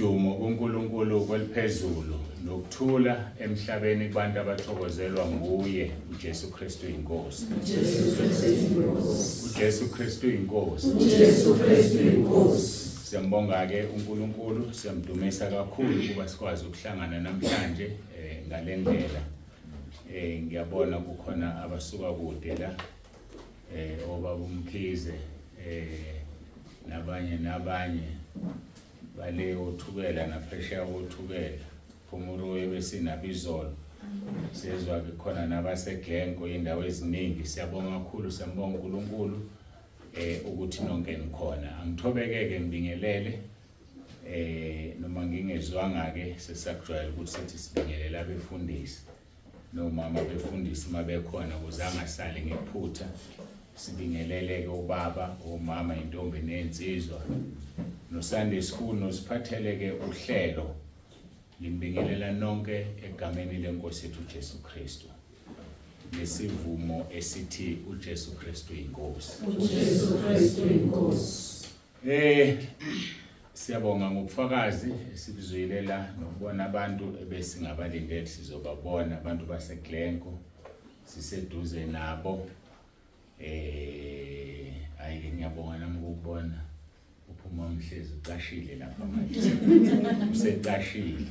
udumo kuNkulunkulu kweliphezulu nokuthula emhlabeni kubantu abathokozelwa nguye uJesu Kristu inkosi. uJesu Kristu inkosi. Siyambonga ke uNkulunkulu, siyamdumisa kakhulu kuba sikwazi ukuhlangana namhlanje ngalendlela. Ngiyabona kukhona abasuka kude la obaba uMkhize nabanye bale othukela naphesheya kothukela Phumuruwe besinabizolo sizwa ke khona nabaseGlenco indawo eziningi. Siyabonga kakhulu, siyambonga uNkulunkulu ukuthi nonke nikhona. Angithobekeke ngibingelele noma ngingezwanga ke sesakujwayela ukuthi sithi sibingelela abefundisi nomama befundisi mabekhona ukuze angasali ngephutha. Sibingelele ke ubaba, omama, intombi nensizwa no Sunday school nosiphathele ke uhlelo. Ngibingelela nonke egameni lenkosi yethu uJesu Kristu. Lesivumo esithi uJesu Kristu inkosi. uJesu Kristu inkosi. Siyabonga ngobufakazi esibizwelela nokubona abantu ebesingabalindele sizobabona abantu baseGlenco siseduze nabo. Ayike ngiyabonga nami ukubona uphuma Mhlezi uqashile lapha manje. Usecashile.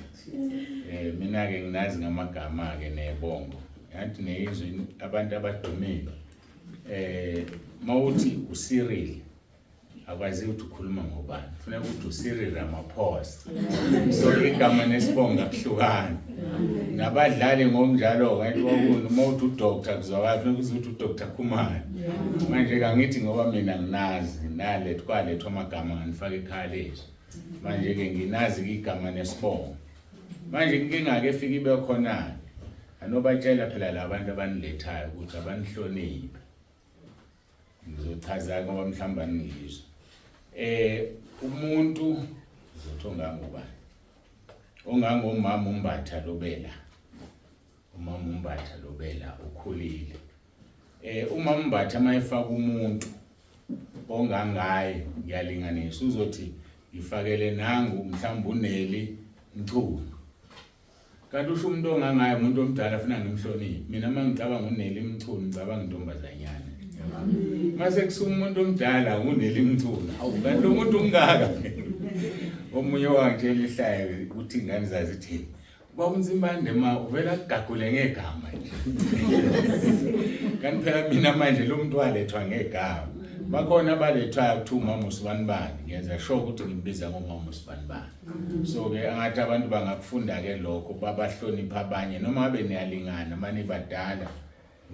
Mina ke nginazi ngamagama ke nebongo. Yathi nezwe abantu abadumile. Mawuthi uCyril akwazi ukuthi ukhuluma ngobani. Kufanele ukuthi uCyril Ramaphosa. So igama nesibongo akuhlukani. Nabadlali ngokunjalo kanti wakuni mawuthi uDr kuzwakala kufanele ukuthi uDr Khumalo. Manje kangithi ngoba mina nginazi nalethu kwalethwa amagama nganifaka ekhaya lethu. Manje ke nginazi igama nesibongo. Manje inkinga ke efika ibe khona anobatshela phela labantu abanilethayo ukuthi abanihloniphe. Ngizochaza ngoba mhlawumbe angizwe. Umuntu uzothonga ngobani? Ongangomama uMbatha Lobela. Umama uMbatha Lobela ukhulile. Umama uMbatha mayefaka umuntu ongangaye ngiyalinganisa uzothi ngifakele nangu mhlawumbe uNeli Mchunu. Kanti usho umuntu ongangaye umuntu omdala ufuna ngimhloniphe. Mina mangicabanga uNeli Mchunu ngicabanga intombazanyana. Mase kusuma umuntu omdala uNeli Mchunu. Awukanti lo muntu ungaka. Omunye wangitshela ihlayo ukuthi ingane zazithi baba uNzimbande ma uvela kugagule ngegama nje. Kanti phela mina manje lo muntu walethwa ngegama. Bakhona abalethwayo kuthi umama uSibanibani. Ngiyenza sure ukuthi ngimbiza ngomama uSibanibani. So ke angathi abantu bangakufunda ke lokho babahlonipha abanye noma abe niyalingana manje badala.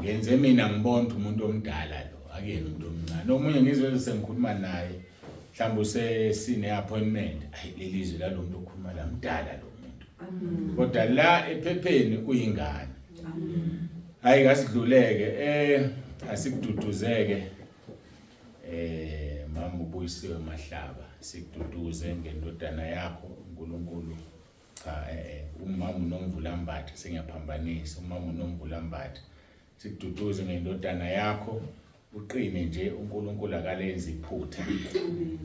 Ngenze mina ngibona umuntu omdala lo akuyena umuntu omncane. Nomunye ngizwe sengikhuluma naye mhlawumbe usesine appointment lelizwe lalomuntu okhuluma la mdala lo muntu. Kodwa la ephepheni uyingane. Hayi kasidluleke asikududuzeke mama uBuyisiwe Mahlaba sikududuze ngendodana yakho uNkulunkulu. Cha umama uNomvulambatha sengiyaphambanisa umama uNomvulambatha sikududuze ngendodana yakho. Uqine nje uNkulunkulu akalenza iphutha.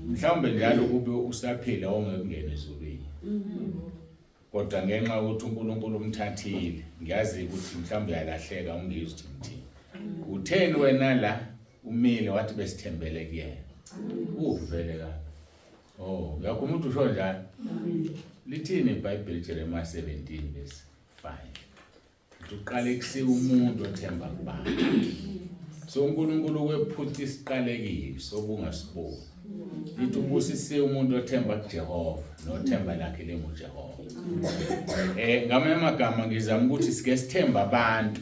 Mhlawumbe njalo kube usaphila ongekungena ezulwini. Kodwa ngenxa ukuthi uNkulunkulu umthathile ngiyazi ukuthi mhlawumbe uyalahleka ungizwe ukuthi utheni wena la umile wathi besithembele kuyena. Uvele ka. Yakho umuntu usho njalo. Lithini iBhayibheli Jeremiah 17:5. Uqale kusiwa umuntu othemba kubantu. So uNkulunkulu wephutha isiqalekile sobungasiboni. Lithi ubusise umuntu othemba kuJehova nothemba lakhe lenguJehova. Ngamanye amagama ngizama ukuthi sike sithemba abantu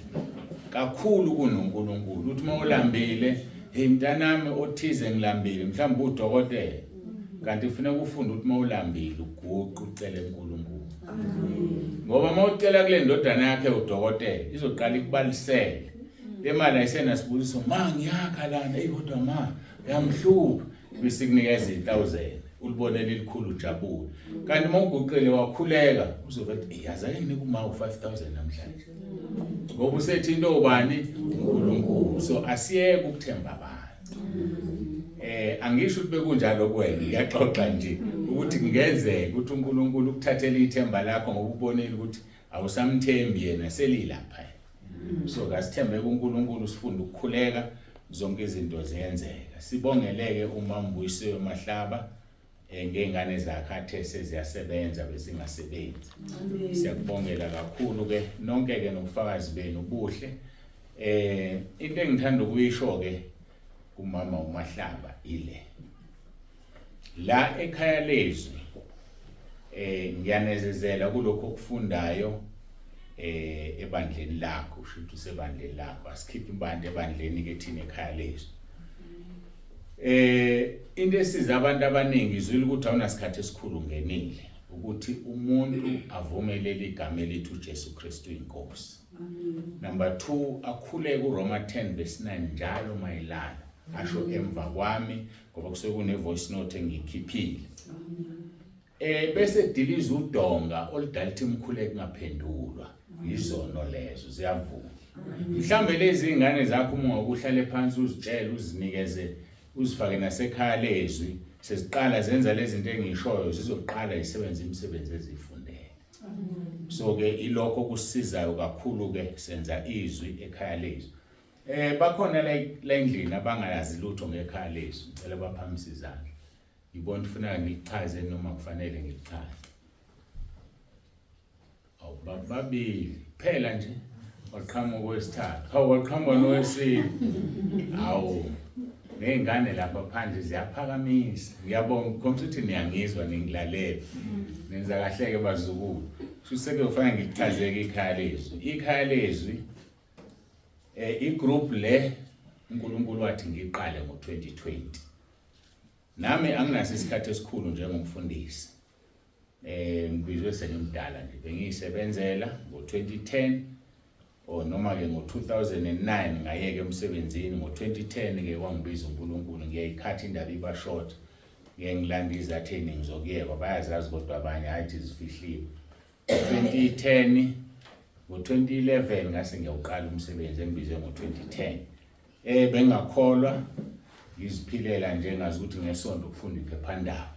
kakhulu kunoNkulunkulu. Uthi mawulambile, hey mntanami othize ngilambile, mhlawumbe udokotela. Kanti kufanele ufunde ukuthi mawulambile uguqe ucele uNkulunkulu. Ngoba mawucela kule ndodana yakhe udokotela izoqala ikubalisele. Le mali ayisenasibuliso ma ngiyakha lana kodwa ma yamhlupha besikunikeza 1000 ulibonela elikhulu ujabule. Kanti mawuguqele wakhuleka uzothi yazi yini kuma u5000 namhlanje. Ngoba usethi into obani uNkulunkulu. So asiyeke ukuthemba abantu. Angisho ukuthi bekunjalo kuwena, ngiyaxoxa nje ukuthi kungenzeka ukuthi uNkulunkulu ukuthathele ithemba lakho ngoba ubonile ukuthi awusamthembi yena selilapha. So kasithembe kuNkulunkulu sifunde ukukhuleka zonke izinto ziyenzeka. Sibongeleke uma Mbuyisiwe Mahlaba ngengane zakhe athe seziyasebenza bezingasebenzi. Siyakubongela kakhulu ke nonke ke nobufakazi benu buhle. Into engithanda ukuyisho ke kumama uMahlaba ile. La ekhaya lezwi ngiyanezezela kulokho okufundayo ebandleni lakho, usho ukuthi usebandleni lakho, asikhiphe ibandla ebandleni ke thina ekhaya lezwi. Into esiza abantu abaningi izwile ukuthi awunasikhathi esikhulu ngenile ukuthi umuntu avumelele igama elithi uJesu Kristu inkosi. Number 2, akhule kuRoma 10:9 njalo mayelana asho emva kwami ngoba kusuke kune voice note engikhiphile. Bese diliza udonga oludala imkhuleko ngaphendulwa izono lezo ziyavuma. Mhlambe lezi ingane zakho uma ngokuhlale phansi uzitshela uzinikeze uzifake nasekhaya lezwi seziqala zenza lezi zinto engishoyo zizoqala isebenza imisebenzi ezifundele. So ke ilokho kusizayo kakhulu ke senza izwi ekhaya lezwi. Bakhona la endlini abangayazi lutho ngekhaya lezwi, ngicela baphamise izandla. Ngibona ufuna ngichaze noma kufanele ngichaze. Babili phela nje waqhamuka kwesithathu. Waqhamuka nowesibili. Awu ngengane lapha phandle ziyaphakamisa. Ngiyabonga ukuthi niyangizwa ningilalela. Nenza kahle ke bazukulu. Kuseke kufanele ngichazeke ikhaya lezwi. Ikhaya lezwi igroup le uNkulunkulu wathi ngiqale ngo-2020. Nami anginaso isikhathi esikhulu njengomfundisi. Ngibizwe sengimdala nje bengiyisebenzela ngo-2010 noma ke ngo-2009 ngayeke emsebenzini. Ngo-2010 ke wangibiza uNkulunkulu ngiyayikhatha indaba iba short. Ngilandiza atheni ngizokuyeka bayazazi kodwa abanye athi zifihliwe. 2010 ngo-2011 ngase ngiyawuqala umsebenzi engibizwe ngo-2010. Bengakholwa ngiziphilela nje ngazi ukuthi ngesonto kufunda iphephandaba.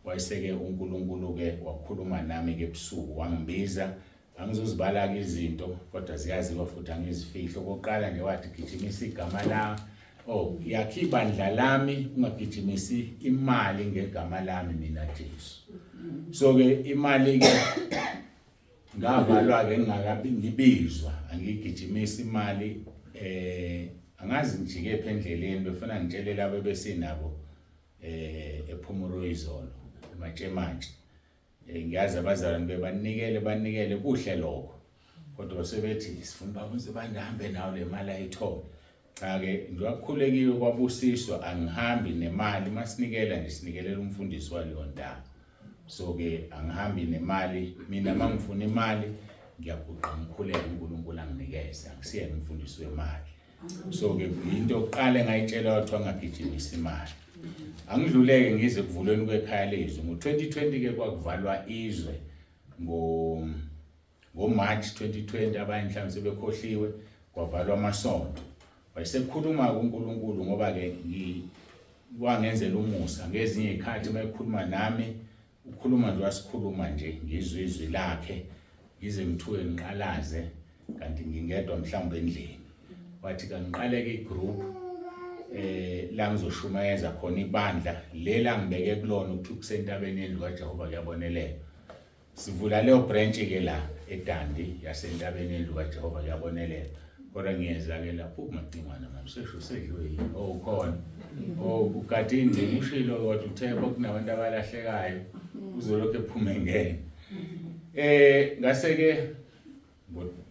Wayeseke uNkulunkulu ke wakhuluma nami ke ebusuku wangibiza angizozibala ke izinto kodwa ziyaziwa futhi angizifihlo. Okokuqala nje wathi gijimisa igama la yakha ibandla lami ungagijimisi imali ngegama lami mina Jesu. So ke imali ke ngavalwa ke ngingakabi ngibizwa angigijimisa imali. Angazi ngijike ephendleleni befuna ngitshele labo besinabo ePhumulo izolo eMatshemanje. Ngiyazi abazalwane bebanikele kuhle lokho kodwa sebethi sifuna babuze bandahambe nawo le mali ayithole. Cha ke ngiyakhulekile kwabusiswa angihambi nemali masinikela nje sinikelela umfundisi waleyondaba. So ke angihambi nemali mina mangifuna imali ngiyaguqa ngikhuleka uNkulunkulu anginikeze angisiyena umfundisi wemali. So ke into yokuqala engayitshela wathi angagijimisa imali. Angidluleke ngize kuvulweni kwekhaya lezwi ngo-2020 ke kwakuvalwa izwe ngo-March 2020 abanye mhlawumbe sebekhohliwe kwavalwa amasonto. Wayesekhuluma kuNkulunkulu ngoba ke wangenzela umusa ngezinye izikhathi mayekhuluma nami ukhuluma nje wasikhuluma nje ngizwe izwi lakhe ngize ngithuke ngiqalaze kanti ngingedwa mhlawumbe endlini. Wathi kangiqaleke igroup la ngizoshumayeza khona ibandla lela ngibeke kulona ukuthi kusentabeni yendlu kaJehova kuyabonelela. Sivula leyo branch ke la eDandi yasentabeni yendlu kaJehova kuyabonelela. Kodwa ngiyeza ke lapho umacingwana mamsesho sedliwe yini khona ukade indini ushilo wathi uThemba kunabantu abalahlekayo uzolokho ephuma engene. Ngase ke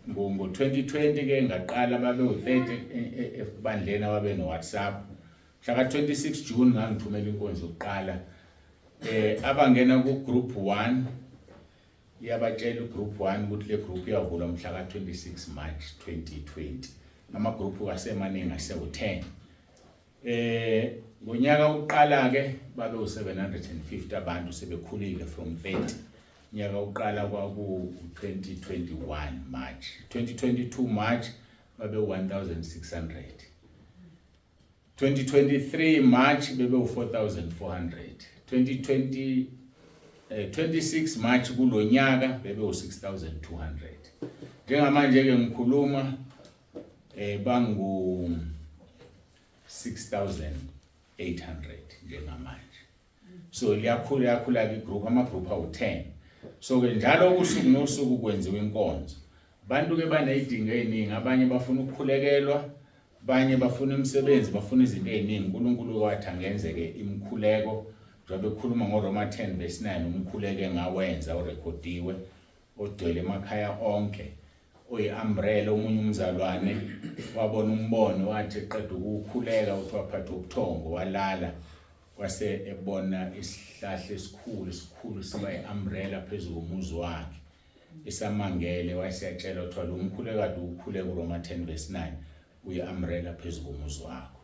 ngo-2020 ke ngaqala babe u30 ebandleni ababe no WhatsApp. Mhla ka-26 June ngangithumela inkonzo yokuqala. Abangena ku group 1 yabatshela ugroup 1 ukuthi le group iyavulwa mhla ka-26 March 2020. Amagroup asemaningi ase-10. Ngonyaka uqala ke babe u750 abantu sebekhulile from 30. Nyaka uqala kwaku 2021 March. 2022 March babe 1600. 2023 March bebe 4400. 2020 26 March kulonyaka bebe u6200. Njengamanje ke ngikhuluma bangu 6800 njengamanje. So liyakhula ke group ama-group awu10. So ke njalo usuku nosuku kwenziwa inkonzo. Abantu ke banezidingo eziningi, abanye bafuna ukukhulekelwa, abanye bafuna imisebenzi, bafuna izinto eziningi. uNkulunkulu wathi angenzeke imikhuleko. Njengoba bekhuluma ngoRoma 10:9 umkhuleko ngawenza orekhodiwe odwele emakhaya onke. Oyi-umbrella omunye umzalwane wabona umbono wathi eqeda ukukhuleka uthi waphatha ubuthongo walala wase ebona isihlahla esikhulu siba i-umbrella phezulu komuzi wakhe esamangele wasiyatshela ukuthi lo mkhuleko kade ukhuleka uRoma 10:9 uyi-umbrella phezulu komuzi wakho.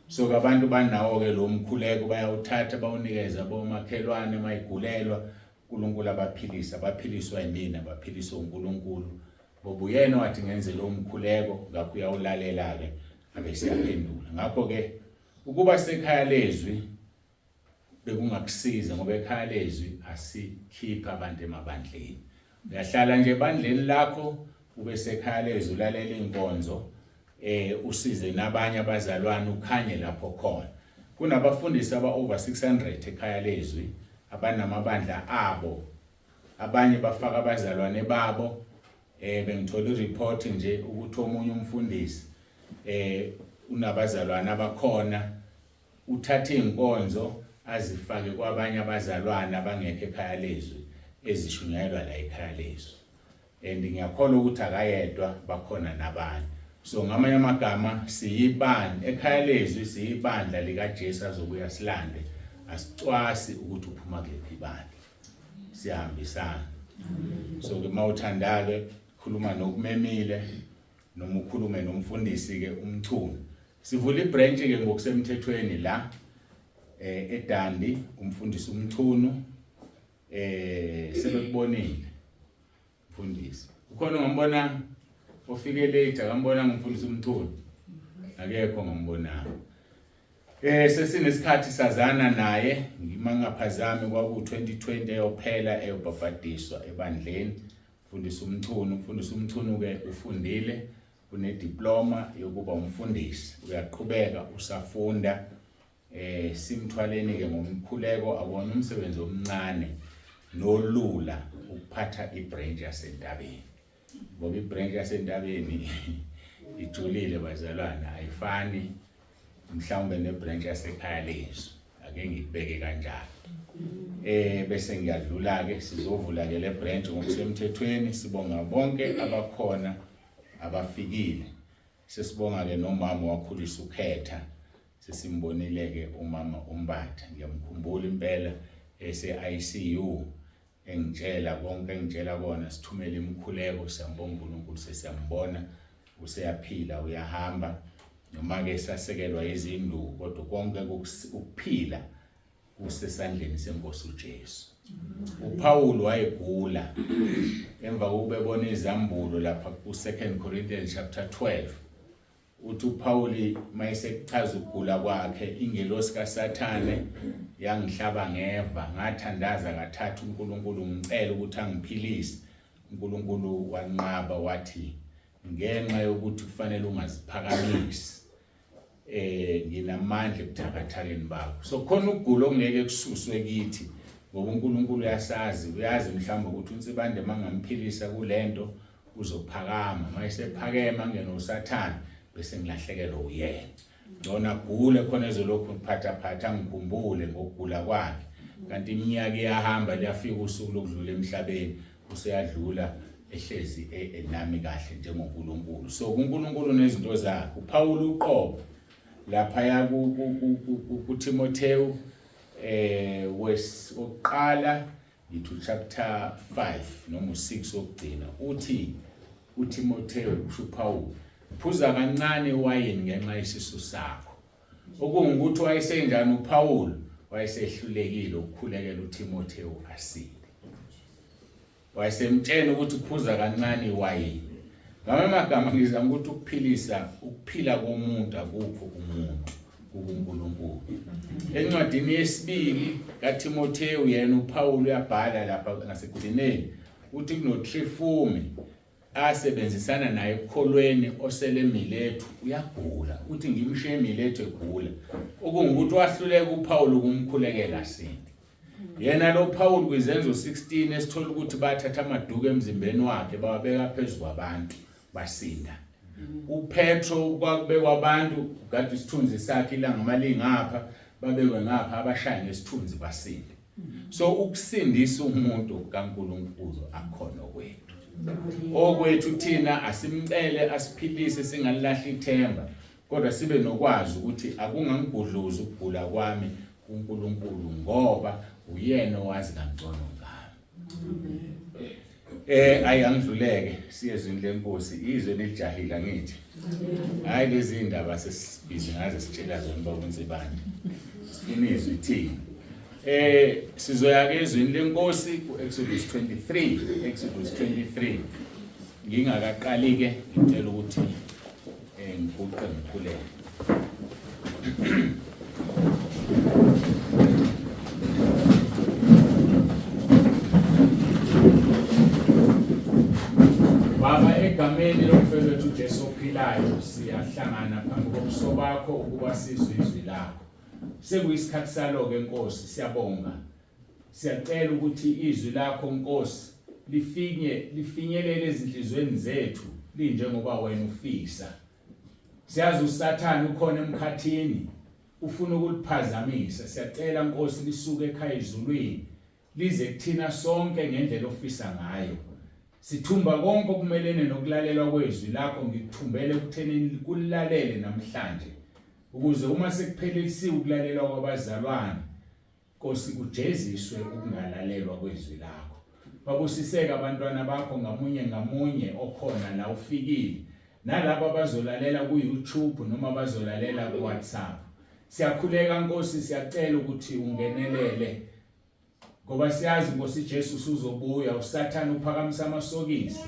So abantu banawo ke lo mkhuleko bayawuthatha bawunikeza bomakhelwane mayigulelwa uNkulunkulu abaphiliswa yimina baphiliswa uNkulunkulu. Ngoba uyena wathi ngenze lo mkhuleko ngakho uyawulalela ke abesiyaphendula. Ngakho ke ukuba sekhaya lezwi bekungakusiza ngoba ekhaya lezwi asikhipha abantu emabandleni. Uyahlala nje ebandleni lakho ube sekhaya lezwi ulalela inkonzo usize nabanye abazalwane ukhanye lapho khona. Kunabafundisi aba-over 600 ekhaya lezwi abanamabandla abo. Abanye bafaka abazalwane babo. Bengithola i-report nje ukuthi omunye umfundisi unabazalwane abakhona uthathe inkonzo azifake kwabanye abazalwane abangekho ekhaya lezwi ezishunyayelwa la ekhaya lezwi. And ngiyakholwa ukuthi akayedwa bakhona nabanye. So ngamanye amagama siyibandla ekhaya lezwi siyibandla lika Jesu azobuya silande asicwasi ukuthi uphuma kulephi ibandla. Siyahambisana. So ke mawuthanda ke khuluma nokumemile noma ukhulume nomfundisi ke umchunu. Sivula ibranch ke ngokusemthethweni la eDandi umfundisi umchunu sebekubonile mfundisi. Ukhona ngambona ofike late akambona ngumfundisi umchunu. Akekho ngambona. Sesinesikhathi sazana naye ngimangaphazami kwaku 2020 eyophela eyobhabhadiswa ebandleni. Umfundisi umchunu ke ufundile unediploma yokuba umfundisi uyaqhubeka usafunda simthwaleni ke ngomkhuleko abona umsebenzi omncane nolula ukuphatha ibranch yasentabeni ngoba ibranch yasentabeni ijulile bazalwana ayifani mhlawumbe nebranch yasekhaya lezwi ake ngibeke kanjalo. Bese ngiyadlula ke sizovula ke le branch ngokusemthethweni. Sibonga bonke abakhona abafikile. Sesibonga ke nomama wakhulisa ukhetha. Sesimbonile ke umama uMbatha. Ngiyamkhumbula impela ese-ICU engitshela konke engitshela kona sithumele imikhuleko siyambonga uNkulunkulu sesiyambona useyaphila uyahamba noma ke sasekelwa izinduku kodwa konke ukuphila kusesandleni senkosi uJesu. uPaul wayegula emva kokubona izambulo lapha ku2 Corinthians chapter 12 uthi uPaul mayesekuchaza ukugula kwakhe ingelosi kaSathane yangihlaba ngeva ngathandaza kathathu uNkulunkulu ngicela ukuthi angiphilise. uNkulunkulu wanqaba wathi ngenxa yokuthi kufanele ungaziphakamisi nginamandla ebuthakathakeni bakho. So khona ukugula ongeke kususwe kithi ngoba uNkulunkulu uyasazi uyazi mhlawumbe ukuthi uNsibande mangamphilisa kulento uzophakama mayesephakema ngene uSathane bese ngilahlekelwa uyena. Lona gule khona ezolokhu ngiphatha ngikhumbule ngokugula kwakhe kanti iminyaka iyahamba liyafika usuku lokudlula emhlabeni useyadlula ehlezi enami kahle njengoNkulunkulu. So uNkulunkulu nezinto zakhe. uPaul uqobo lapha ya kuTimotheo wokuqala itu chapter 5 noma 6 okugcina uthi uTimotheo uPaul phuza kancane iwayini ngenxa yesisu sakho. Okungukuthi wayesenjani uPaul wayesehlulekile ukukhulekela uTimotheo asile. Wayesemtshela ukuthi uphuza kancane iwayini. Ngamanye amagama ngizama ukuthi ukuphila komuntu akukho umuntu kuNkulunkulu. Encwadini yesibili kaTimotheyu yena uPaul uyabhala lapha ngasekugcineni uthi kunoTrifumi asebenzisana naye ekukholweni osele Miletu uyagula uthi ngimshiye Miletu egula okungukuthi wahluleka uPaul ukumkhulekela sindi. Yena lo Paul kwizenzo 16 esithola ukuthi bathatha amaduku emzimbeni wakhe bawabeka phezulu kwabantu basinda. uPetro kwakubekwa abantu kade isithunzi sakhe ilanga amalingi ngapha babekwe ngapha abashaya ngesithunzi basinda. So ukusindisa umuntu kaNkulunkulu akhona kwethu. Okwethu thina asimcele asiphilise singalilahla ithemba kodwa sibe nokwazi ukuthi akungangibhudluza ukugula kwami kuNkulunkulu ngoba uyena owazi kangcono ngami. Ayangidluleke siyezwini lenkosi izwe lijahila ngithi. Hayi lezi indaba sesibhizi ngaze sitshela zona baba uNsibani. Sifuna izwi thina. Sizoya ke ezwini lenkosi kuExodus 23. Ngingakaqali ke ngicela ukuthi ngiguqe ngikhuleke. Baba egameni lomfowethu uJesu ophilayo siyahlangana phambi kobuso bakho ukuba sizwe izwi lakho. Sekuyisikhathi salo ke Nkosi siyabonga. Siyacela ukuthi izwi lakho Nkosi lifinyelele ezinhlizweni zethu linjengoba wena ufisa. Siyazi uSathane ukhona emkhathini ufuna ukuliphazamisa. Siyacela Nkosi lisuke ekhaya ezulwini lize kuthina sonke ngendlela ofisa ngayo. Sithumba konke okumelene nokulalelwa kwezwi lakho ngikuthumbele ukuthenini kulalele namhlanje ukuze uma sekuphelelisiwe ukulalelwa kwabazalwane Nkosi kujeziswe ukungalalelwa kwezwi lakho. Babusiseke abantwana bakho ngamunye okhona la ufikile nalabo abazolalela kuYouTube noma bazolalela kuWhatsApp. Siyakhuleka Nkosi siyacela ukuthi ungenelele ngoba siyazi Nkosi Jesu usuzobuya uSathane uphakamisa amasokisi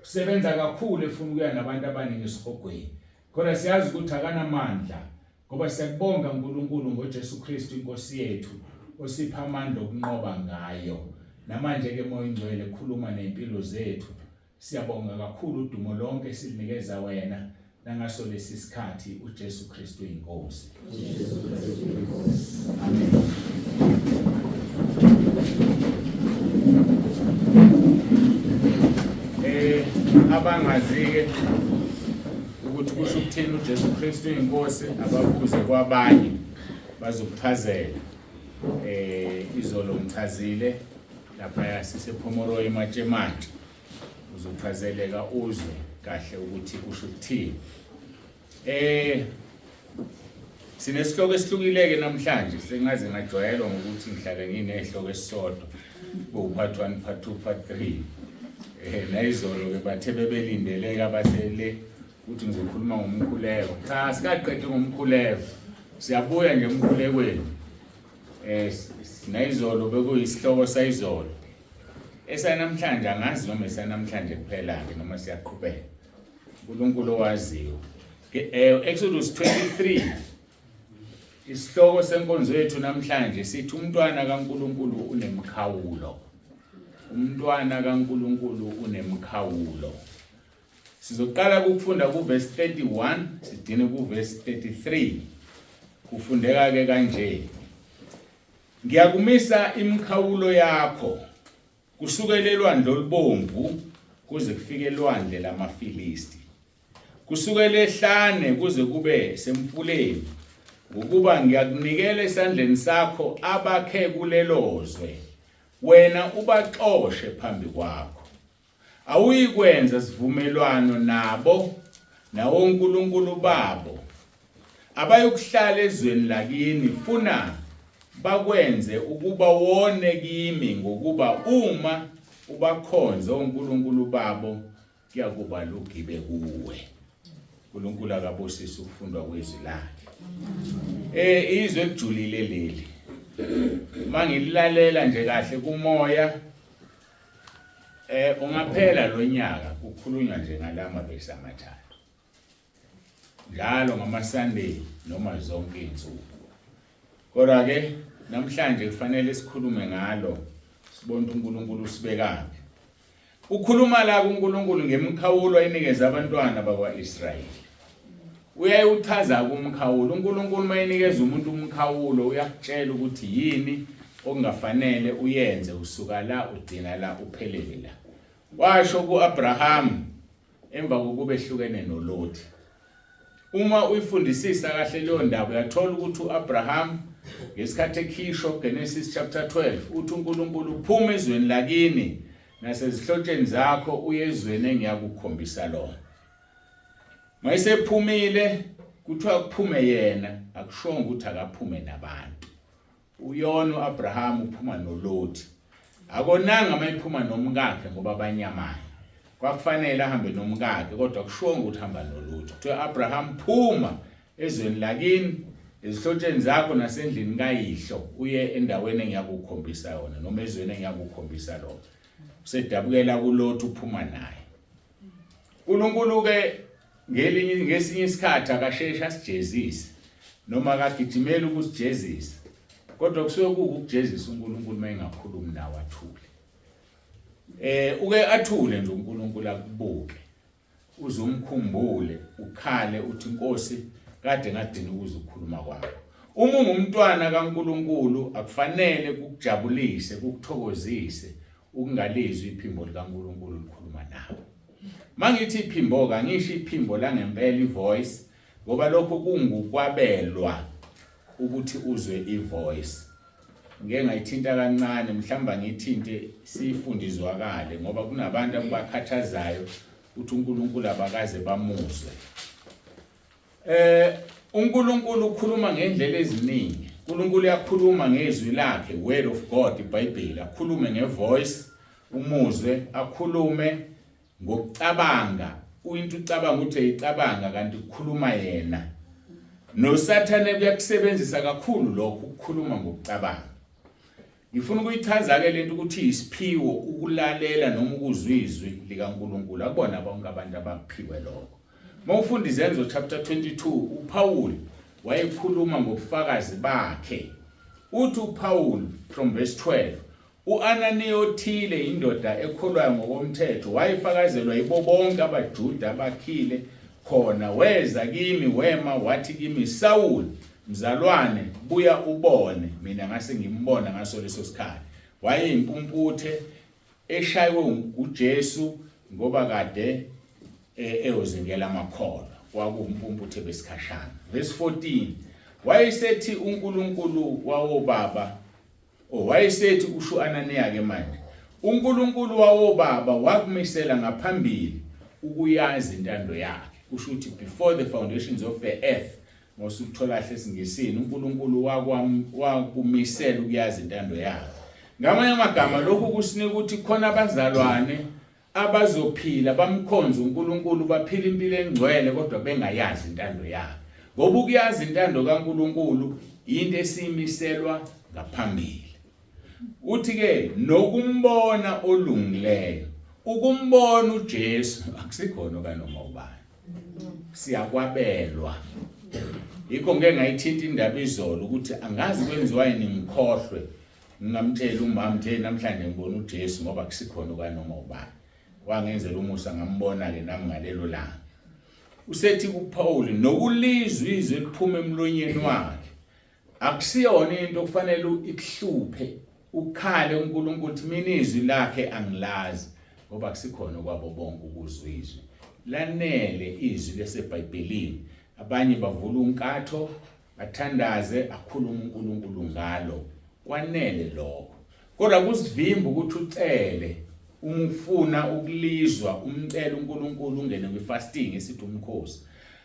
usebenza kakhulu efuna ukuya nabantu abaningi esihogweni kodwa siyazi ukuthi akanamandla ngoba siyakubonga uNkulunkulu ngoJesu Kristu inkosi yethu osipha amandla okunqoba ngayo namanje ke moya ingcwele khuluma nempilo zethu. Siyabonga kakhulu udumo lonke silinikeza wena nangaso lesi sikhathi uJesu Kristu inkosi. Amen. Abangazike ukuthi kusho ukuthini uJesu Kristu inkosi ababuze kwabanye bazokuchazela. Izolo ngichazile lapha sisePhomoro eMatshemati uzochazeleka uzwe kahle ukuthi kusho ukuthini. Sinesihloko esihlukileke namhlanje sengaze ngajwayelwa ngokuthi ngihlale nginehloko esisodwa ku-part 1 part 2 part 3. Nayizolo ke bathe bebelindeleka bathele ukuthi ngizokhuluma ngomkhuleko. Cha sikaqedwe ngomkhuleko. Siyabuya nje emkhulekweni. Nayizolo bekuyisihloko sayizolo. Esanamhlanje angazi noma esanamhlanje kuphela ke noma siyaqhubeka. uNkulunkulu owaziyo. Exodus 23 isihloko senkonzo yethu namhlanje sithi umntwana kaNkulunkulu unemkhawulo. Umntwana kaNkulunkulu unemkhawulo. Sizoqala ukufunda kuverse 31 sidine kuverse 33. Kufundeka ke kanje. Ngiyakumisa imikhawulo yakho kusukela elwandle olubomvu kuze kufike elwandle lamaFilisti. Kusukela ehlane kuze kube semfuleni ukuba ngiyakunikela esandleni sakho abakhe kulelozwe wena ubaxoshe phambi kwakho. Awuyikwenza sivumelwano nabo nawo uNkulunkulu babo abayokuhlala ezweni lakini funa bakwenze ukuba wone kimi ngokuba uma ubakhonza uNkulunkulu babo kuyakuba lugibe kuwe. uNkulunkulu akabusisa ukufundwa kwezwi lakhe. Izwe ejulile leli mangilalela nje kahle kumoya ungaphela lo nyaka kukhulunywa nje ngalama verse amathathu. njalo ngama-Sunday noma zonke izinsuku. Kodwa ke namhlanje kufanele sikhulume ngalo sibone uNkulunkulu usibekaphi. Ukhuluma la kuNkulunkulu ngemkhawulo ayinikeza abantwana bakwa-Israyeli. Uyayuchaza kumkhawulo. uNkulunkulu mayinikeza umuntu umkhawulo uyakutshela ukuthi yini okungafanele uyenze usuka la udina la uphelele la. Washo ku-Abraham emva kokuba ehlukene noLothi. Uma uyifundisisa kahle leyo ndaba uyathola ukuthi uAbraham ngesikhathi ekhishwa Genesis chapter 12 uthi uNkulunkulu phuma ezweni lakini nasezihlotsheni zakho uyezweni engiyakukhombisa lona. Mayisephumile kuthiwa kuphume yena akushongo ukuthi akaphume nabantu. Uyona uAbraham uphuma noLothi. Akonanga mayiphuma nomkakhe ngoba abanyamayo. Kwakufanele ahambe nomkakhe kodwa akushongo ukuthi hamba noLothi. Kuthiwa Abraham phuma ezweni lakini ezihlotsheni zakho nasendlini kayihlo uye endaweni engiyakukhombisa yona noma ezweni engiyakukhombisa lona. Usedabukela kuLothi uphuma naye. uNkulunkulu ke ngesinye isikhathi akashesha sijezise noma akagijimela ukusijezisa. Kodwa kusuke ukujezisa uNkulunkulu mayengakhulumi nawe athule. Uke athule nje uNkulunkulu akubuke. Uzumkhumbule ukhale uthi Nkosi kade ngadini ukuze ukukhuluma kwakho. Uma ungumntwana kaNkulunkulu akufanele kukujabulise kukuthokozise ukungalizwi iphimbo likaNkulunkulu likhuluma nawe. Mangithi iphimbo kangisho iphimbo la ngempela ivoice ngoba lokho kungukwabelwa ukuthi uzwe ivoice. Ngeke ngayithinta kancane mhlamba ngithinte sifundizwakale ngoba kunabantu abakhathazayo ukuthi uNkulunkulu abakaze bamuzwe. uNkulunkulu ukhuluma ngendlela eziningi. uNkulunkulu uyakhuluma ngezwi lakhe, word of God, iBhayibheli. Akhulume ngevoice, umuzwe, akhulume ngokucabanga. Uyinto ucabanga ukuthi ayicabanga kanti ukukhuluma yena. NoSathane kuyakusebenzisa kakhulu lokho ukukhuluma ngokucabanga. Ngifuna ukuyichaza ke lento ukuthi isiphiwo ukulalela noma ukuzwa izwi likaNkulunkulu. Akubona bonke abantu abaphiwe lokho. Mawufunda izenzo chapter 22 uPaul wayekhuluma ngobufakazi bakhe. Uthi uPaul from verse 12 uAnaniya othile indoda ekholwayo ngokomthetho wayifakazelwa yibo bonke abaJuda abakhile khona weza kimi wema wathi kimi Saul mzalwane buya ubone mina ngase ngimbona ngaso leso sikhathi. Wayeyimpumputhe eshaywe uJesu ngoba kade eyozingela amakholwa kwakuwumpumputhe besikhashana. Verse 14 wayesethi uNkulunkulu wawobaba wayesethi kusho Ananiya ke manje uNkulunkulu wawobaba wakumisela ngaphambili ukuyazi intando yakhe. Kusho ukuthi before the foundations of the earth ngosukuthola hle singesini uNkulunkulu wakumisela ukuyazi intando yakhe. Ngamanye amagama lokhu kusinika ukuthi khona abazalwane abazophila bamkhonza uNkulunkulu baphila impilo engcwele kodwa bengayazi intando yakhe. Ngoba ukuyazi intando kaNkulunkulu into esimiselwa ngaphambili. Uthi ke nokumbona olungileyo. Ukumbona uJesu akusikhona kanoma ubani. Siyakwabelwa. Yikho ngeke ngayithinta indaba izolo ukuthi angazi kwenziwa yini ngikhohlwe ngingamtshela umama nje namhlanje ngibona uJesu ngoba akusikhona kanoma ubani. Wangenzela umusa ngambona ke nami ngalelo langa. Usethi kuPaul nokulizwa izwi liphuma emlonyeni wakhe. Akusiyona into okufanele ikuhluphe ukhale uNkulunkulu ukuthi mina izwi lakhe angilazi ngoba akusikhona kwabo bonke ukuzwa izwi. Lanele izwi leseBhayibhelini. Abanye bavula unkatho bathandaze akhuluma uNkulunkulu ngalo. Kwanele lokho. Kodwa kusivimba ukuthi ucele umufuna ukulizwa umcela uNkulunkulu ungene kwifasting esithi umkhosi.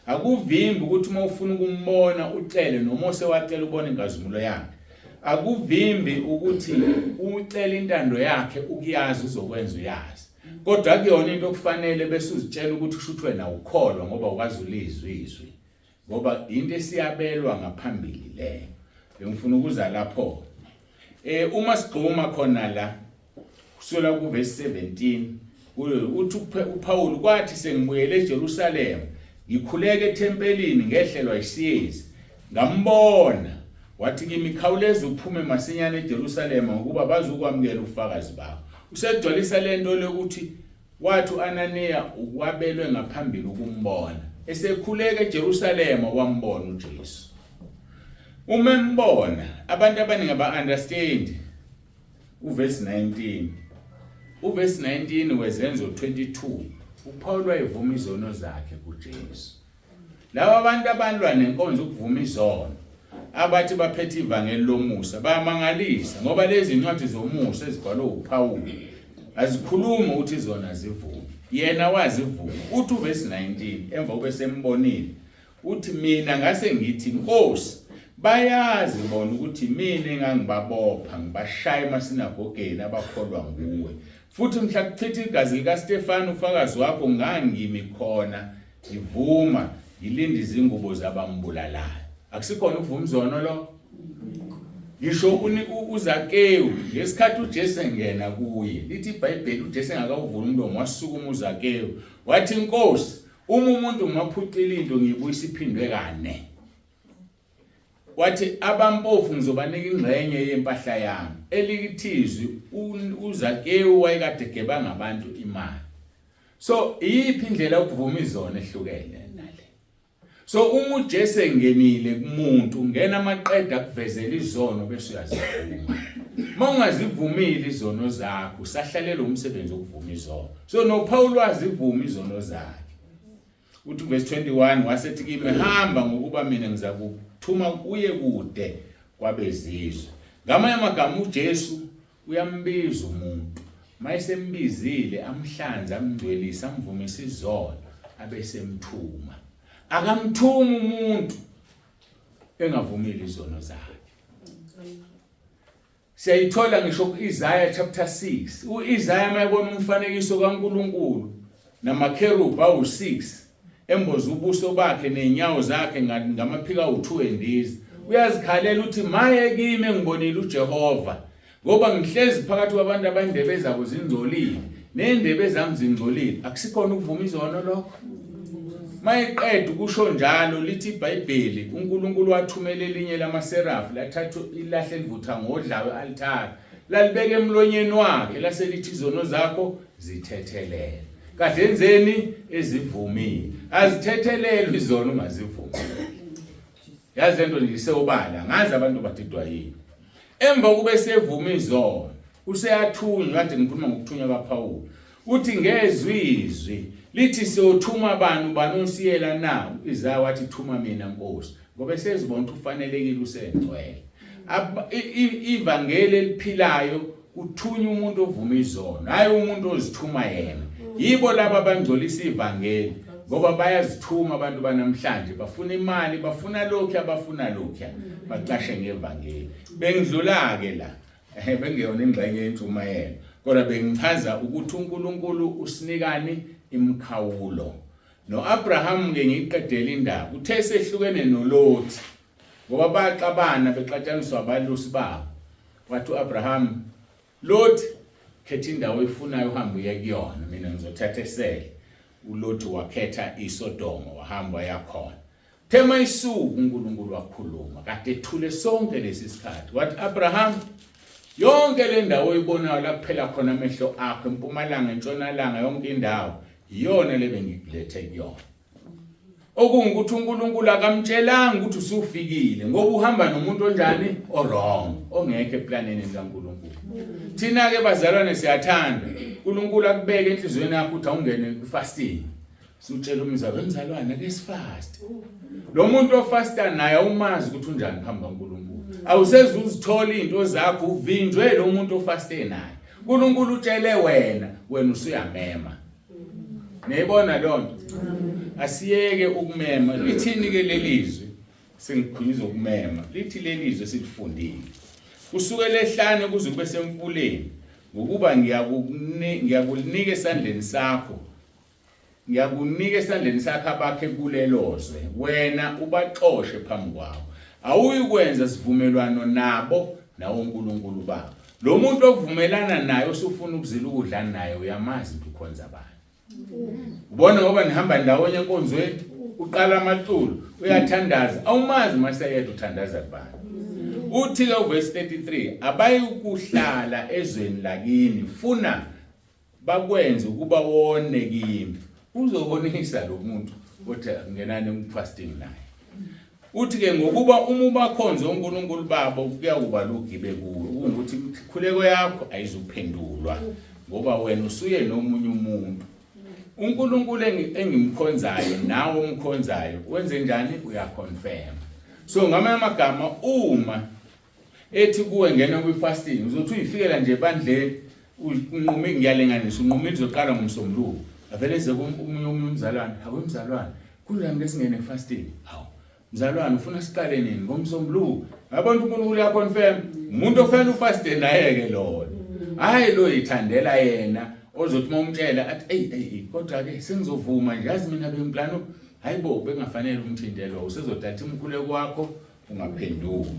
Akuvimbi ukuthi uma ufuna ukumbona ucele noma osewacela ubone inkazimulo yakhe. Akuvimbi ukuthi ucele intando yakhe ukuyazi uzokwenza uyazi. Kodwa akuyona into okufanele bese uzitshela ukuthi ushuthi wena ukholwa ngoba ukwazi ulizwa izwi. Ngoba into esiyabelwa ngaphambili le. Ngifuna ukuza lapho. Uma sigquma khona la kusula kuverse 17 uthi uPaul kwathi sengibuyele eJerusalem ngikhuleke ethempelini ngehlelwa isiyezi ngambona wathi kimi khawuleza uphume masinyane eJerusalema ukuba bazokwamukela ufakazi bakho usedolisa lento lokuthi wathi uAnaniya ukwabelwe ngaphambili ukumbona esekhuleka eJerusalema wambona uJesu uma embona abantu abaningi aba-understand uverse 19 uverse 19 wezenzo 22 uPaul wayevuma izono zakhe kuJesu laba abantu abalwa nenkonzo ukuvuma izono abathi baphethe ivangeli lomusa bayamangalisa ngoba lezi incwadi zomusa ezibhalwe uPaul azikhuluma ukuthi izona zivume yena wazivuma uthi uverse 19 emva ube sembonile uthi mina ngase ngithi Nkosi bayazi bona ukuthi mina engangibabopha ngibashaya emasinagogeni abakholwa nguwe futhi mhla kuchitha igazi likaStefano ufakazi wakho ngangimi khona ngivuma ngilinde izingubo zabambulalayo akusikhona ukuvuma izono lo ngisho uZakewu ngesikhathi uJesu engena kuye lithi iBhayibheli uJesu engakavuli umlomo wasukuma uZakewu wathi Nkosi uma umuntu ngimaphucila into ngiyibuyisa iphindwe kane wathi abampofu ngizobanika ingxenye yempahla yami elikithizwe uZakewu wayekade gebanga abantu imali so iyiphi indlela yokuvuma izono ehlukene nale so uma uJesu engenile kumuntu ungena amaqeda akuvezela izono bese uyazivuma mawungazivumile izono zakho usahlalela umsebenzi wokuvuma izono so noPaul wazivuma izono zakhe uthi verse 21 wasethi kimi hamba ngokuba mina ngizakuthuma uye kude kwabezizwe ngamanye amagama uJesu uyambiza umuntu mayesembizile amhlanza amngcwelisa amvumisa izono abesemthuma akamthuma umuntu engavumile izono zakhe siyayithola ngisho kuIsaiah chapter 6 uIsaiah mayebona umfanekiso kaNkulunkulu namakherubhi awu6 emboza ubuso bakhe nenyawo zakhe ngamaphika awu2 endiza uyazikhalela uthi maye kimi ngibonile uJehova ngoba ngihlezi phakathi kwabantu abandebe zabo zingcolile nendebe zami zingcolile akusikhona ukuvuma izono lokho mayiqeda ukusho njalo lithi iBhayibheli uNkulunkulu wathumela elinye lamaserafi lathatha ilahle livutha ngodlawe altar lalibeke emlonyeni wakhe laselithi izono zakho zithethelele kade enzeni ezivumile azithethelele izono ungazivumi yazi lento ngiseyobala ngazi abantu badidwa yini emva kube sevuma izono useyathunywa kade ngikhuluma ngokuthunywa kaPaul uthi ngezwizwi lithi siyothuma abantu banosiyela na Isaiah wathi thuma mina Nkosi ngoba sezibona ukuthi ufanelekile usengcwele ivangeli eliphilayo kuthunywa umuntu ovuma izono hayi umuntu ozithuma yena yibo laba abangcolisa ivangeli ngoba bayazithuma abantu banamhlanje bafuna imali bafuna lokhu abafuna lokhu baqashe ngevangeli bengidlula ke la bengeyona ingxenye yentshumayelo kodwa bengichaza ukuthi uNkulunkulu usinikani imkhawulo noAbraham ngiyiqedela indaba uthe sehlukene noLot ngoba baxabana bexatshaniswa abalusi babo wathi uAbraham Lot khetha indawo efunayo uhamba uye kuyona mina ngizothatha esele uLot wakhetha iSodoma wahamba yakhona thema isuku uNkulunkulu wakhuluma kade ethule sonke lesi sikhathi wathi Abraham yonke le ndawo oyibonayo la kuphela khona amehlo akho empumalanga entshonalanga yonke indawo iyona lebengikulethe kuyona okungukuthi uNkulunkulu akamtshelanga ukuthi usufikile ngoba uhamba nomuntu onjani wrong ongekho eplaneni kaNkulunkulu thina ke bazalwane siyathanda uNkulunkulu akubeke enhlizweni yakho ukuthi awungene kufasting sutshela umzalwane ke sifast lo muntu ofasta naye umazi ukuthi unjani phambi kaNkulunkulu awusezi uzithola izinto zakho uvinjwe lo muntu ofaste naye uNkulunkulu utshele wena usuyamema neyibona lonto asiyeke ukumema lithini ke lelizwe sengikhulisa ukumema lithi lelizwe silifundile kusukela ehlane kuze kube semfuleni ngokuba ngiyakunika esandleni sakho abakhe kulelozwe wena ubaxoshe phambi kwawo awuyikwenza sivumelwano nabo nawo uNkulunkulu babo lo muntu ovumelana naye osufuna ukuzila ukudla naye uyamazi ukuthi ukhonza abantu ubona ngoba nihamba ndawonye enkonzweni uqala amaculo uyathandaza awumazi masayethu uthandaza kubani. Uthi ke verse 33 abayi ukuhlala ezweni lakini funa bakwenze ukuba wone kimi. Uzobonisa lo muntu othi ngenani ukufasting naye. Uthi ke ngokuba uma ubakhonza uNkulunkulu babo kuyakuba lugibe kuwe ukuthi ikhuleko yakho ayizuphendulwa ngoba wena usuye nomunye umuntu. uNkulunkulu engimkhonzayo nawe umkhonzayo wenze njani uyaconfirm. So ngamanye amagama uma ethi kuwe ngena kwi-fasting uzothi uyifikela nje ebandleni unqume ngiyalenganisa unqume uzoqala ngomsombuluko avele eze omunye umzalwane hawe mzalwane kunjani ngesingene fasting hawu mzalwane ufuna siqale nini ngomsombuluko abantu uNkulunkulu uyaconfirm umuntu ofanele ufaste naye ke lo hayi lo ithandela yena ozothi umtshela athi hey kodwa ke sengizovuma nje yazi mina bengplano hayibo bengafanele umthindelo usezothatha umkhuleko wakho ungaphenduki.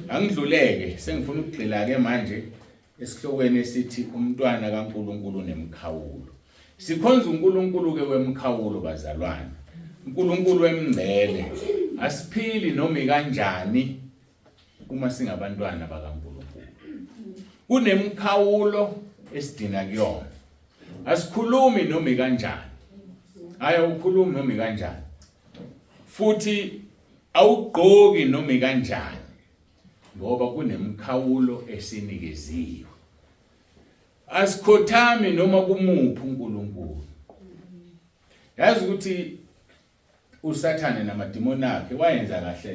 Angidluleke sengifuna ukugxila ke manje esihlokweni esithi umntwana kaNkulunkulu nemkhawulo. Sikhonza uNkulunkulu ke wemkhawulo bazalwane. uNkulunkulu wemngcele asiphili noma kanjani uma singabantwana bakaNkulunkulu. Kunemkhawulo esidina kuyona. Asikhulumi noma kanjani. Hayi ukhulumi noma kanjani. Futhi awugqoki noma kanjani. Ngoba kunemkhawulo esinikeziwe. Asikhothami noma kumuphi uNkulunkulu. Yazi ukuthi uSathane namadimoni akhe wayenza kahle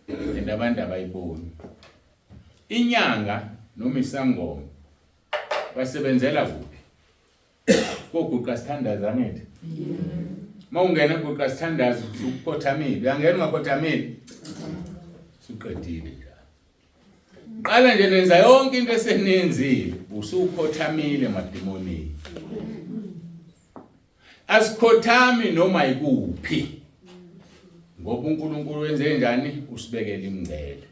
lento. Abantu abayiboni. Inyanga noma isangoma basebenzela kuphi? Koguqa sithandaza ngithi. Mawungena koguqa sithandaza ukukhothamile. Uyangena ungakhothamile. Suqedile. Qala nje nenza yonke into esenenzile usukhothamile emadimoni. Asikhothami noma ikuphi. Ngoba uNkulunkulu wenze njani usibekela imngcele.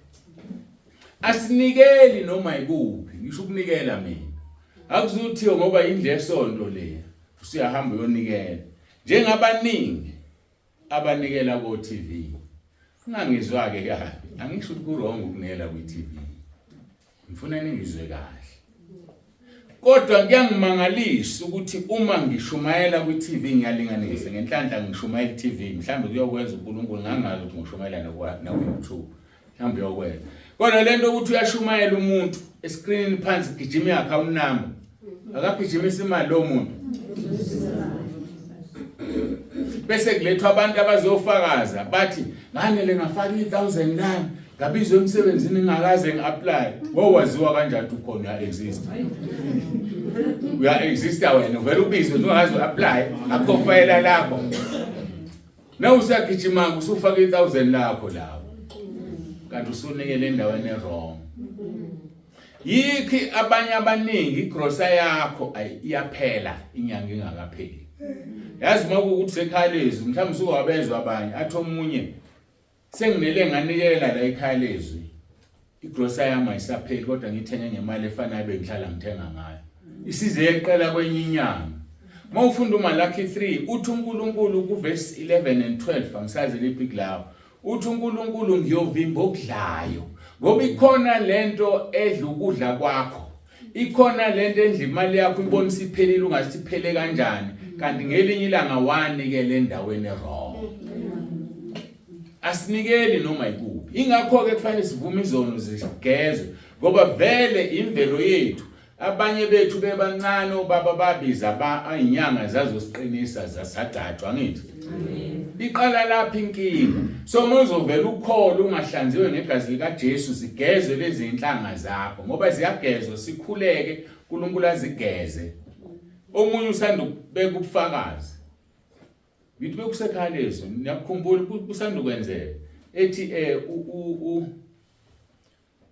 Asinikeli noma ikuphi ngisho ukunikela mina. Akuzuthiwa ngoba indle yesonto le usiyahamba uyonikela. Njengabaningi abanikela ko TV. Ungangizwa ke kahle. Angisho ukuthi kurong ukunikela ku TV. Ngifuna ningizwe kahle. Kodwa kuyangimangalisa ukuthi uma ngishumayela ku TV ngiyalinganisa ngenhlanhla ngishumayela ku TV mhlambe kuyokwenza uNkulunkulu ngangazi ukuthi ngishumayela na YouTube mhlambe uyokwenza. Kodwa lento ukuthi uyashumayela umuntu escreen phansi gijima i-account number akagijimisa imali lo muntu. Bese kulethwa abantu abazofakaza bathi nganele ngafaka 1000 rand ngabizwe emsebenzini ngakaze ngiapply. Waziwa kanjani ukhona exist? Uya exist wena vele ubizwe ungaze apply akho file lakho. Na usagijima usufaka 1000 lakho lapho. Kanti usunikele endaweni wrong. Yikhi abanye abaningi igrosa yakho iyaphela inyanga ingakapheli. Yazi makuthi sekhalezi mhlawumbe usuwabezwa abanye athi omunye senginele nganikela la ekhalezi igrosa yami ayisapheli kodwa ngithenge ngemali efanayo bengihlala ngithenga ngayo isize yeqela kwenye inyanga. Mawufunda uMalaki 3 uthi uNkulunkulu ku verse 11 and 12 angisazi liphi kulapho uthi uNkulunkulu ngiyovimba okudlayo ngoba ikhona lento edla ukudla kwakho ikhona lento endla imali yakho ibonisa iphelile ungasiphele kanjani kanti ngelinye ilanga wanikele endaweni wrong. Asinikeli noma ikuphi. Ingakho ke kufanele sivume izono zigezwe ngoba vele imvelo yethu abanye bethu bebancane obaba babiza inyanga zazosiqinisa zasadatshwa ngithi. Amen. Iqala lapha inkinga. So muzovela ukholo ungahlanziwe negazi lika Jesu zigezwe lezi inhlanga zakho ngoba ziyagezwa sikhuleke uNkulunkulu azigeze. Omunye usanda ukubeka ubufakazi. Ngithi bekusekhalezo niyakukhumbula usanda ukwenzeka ethi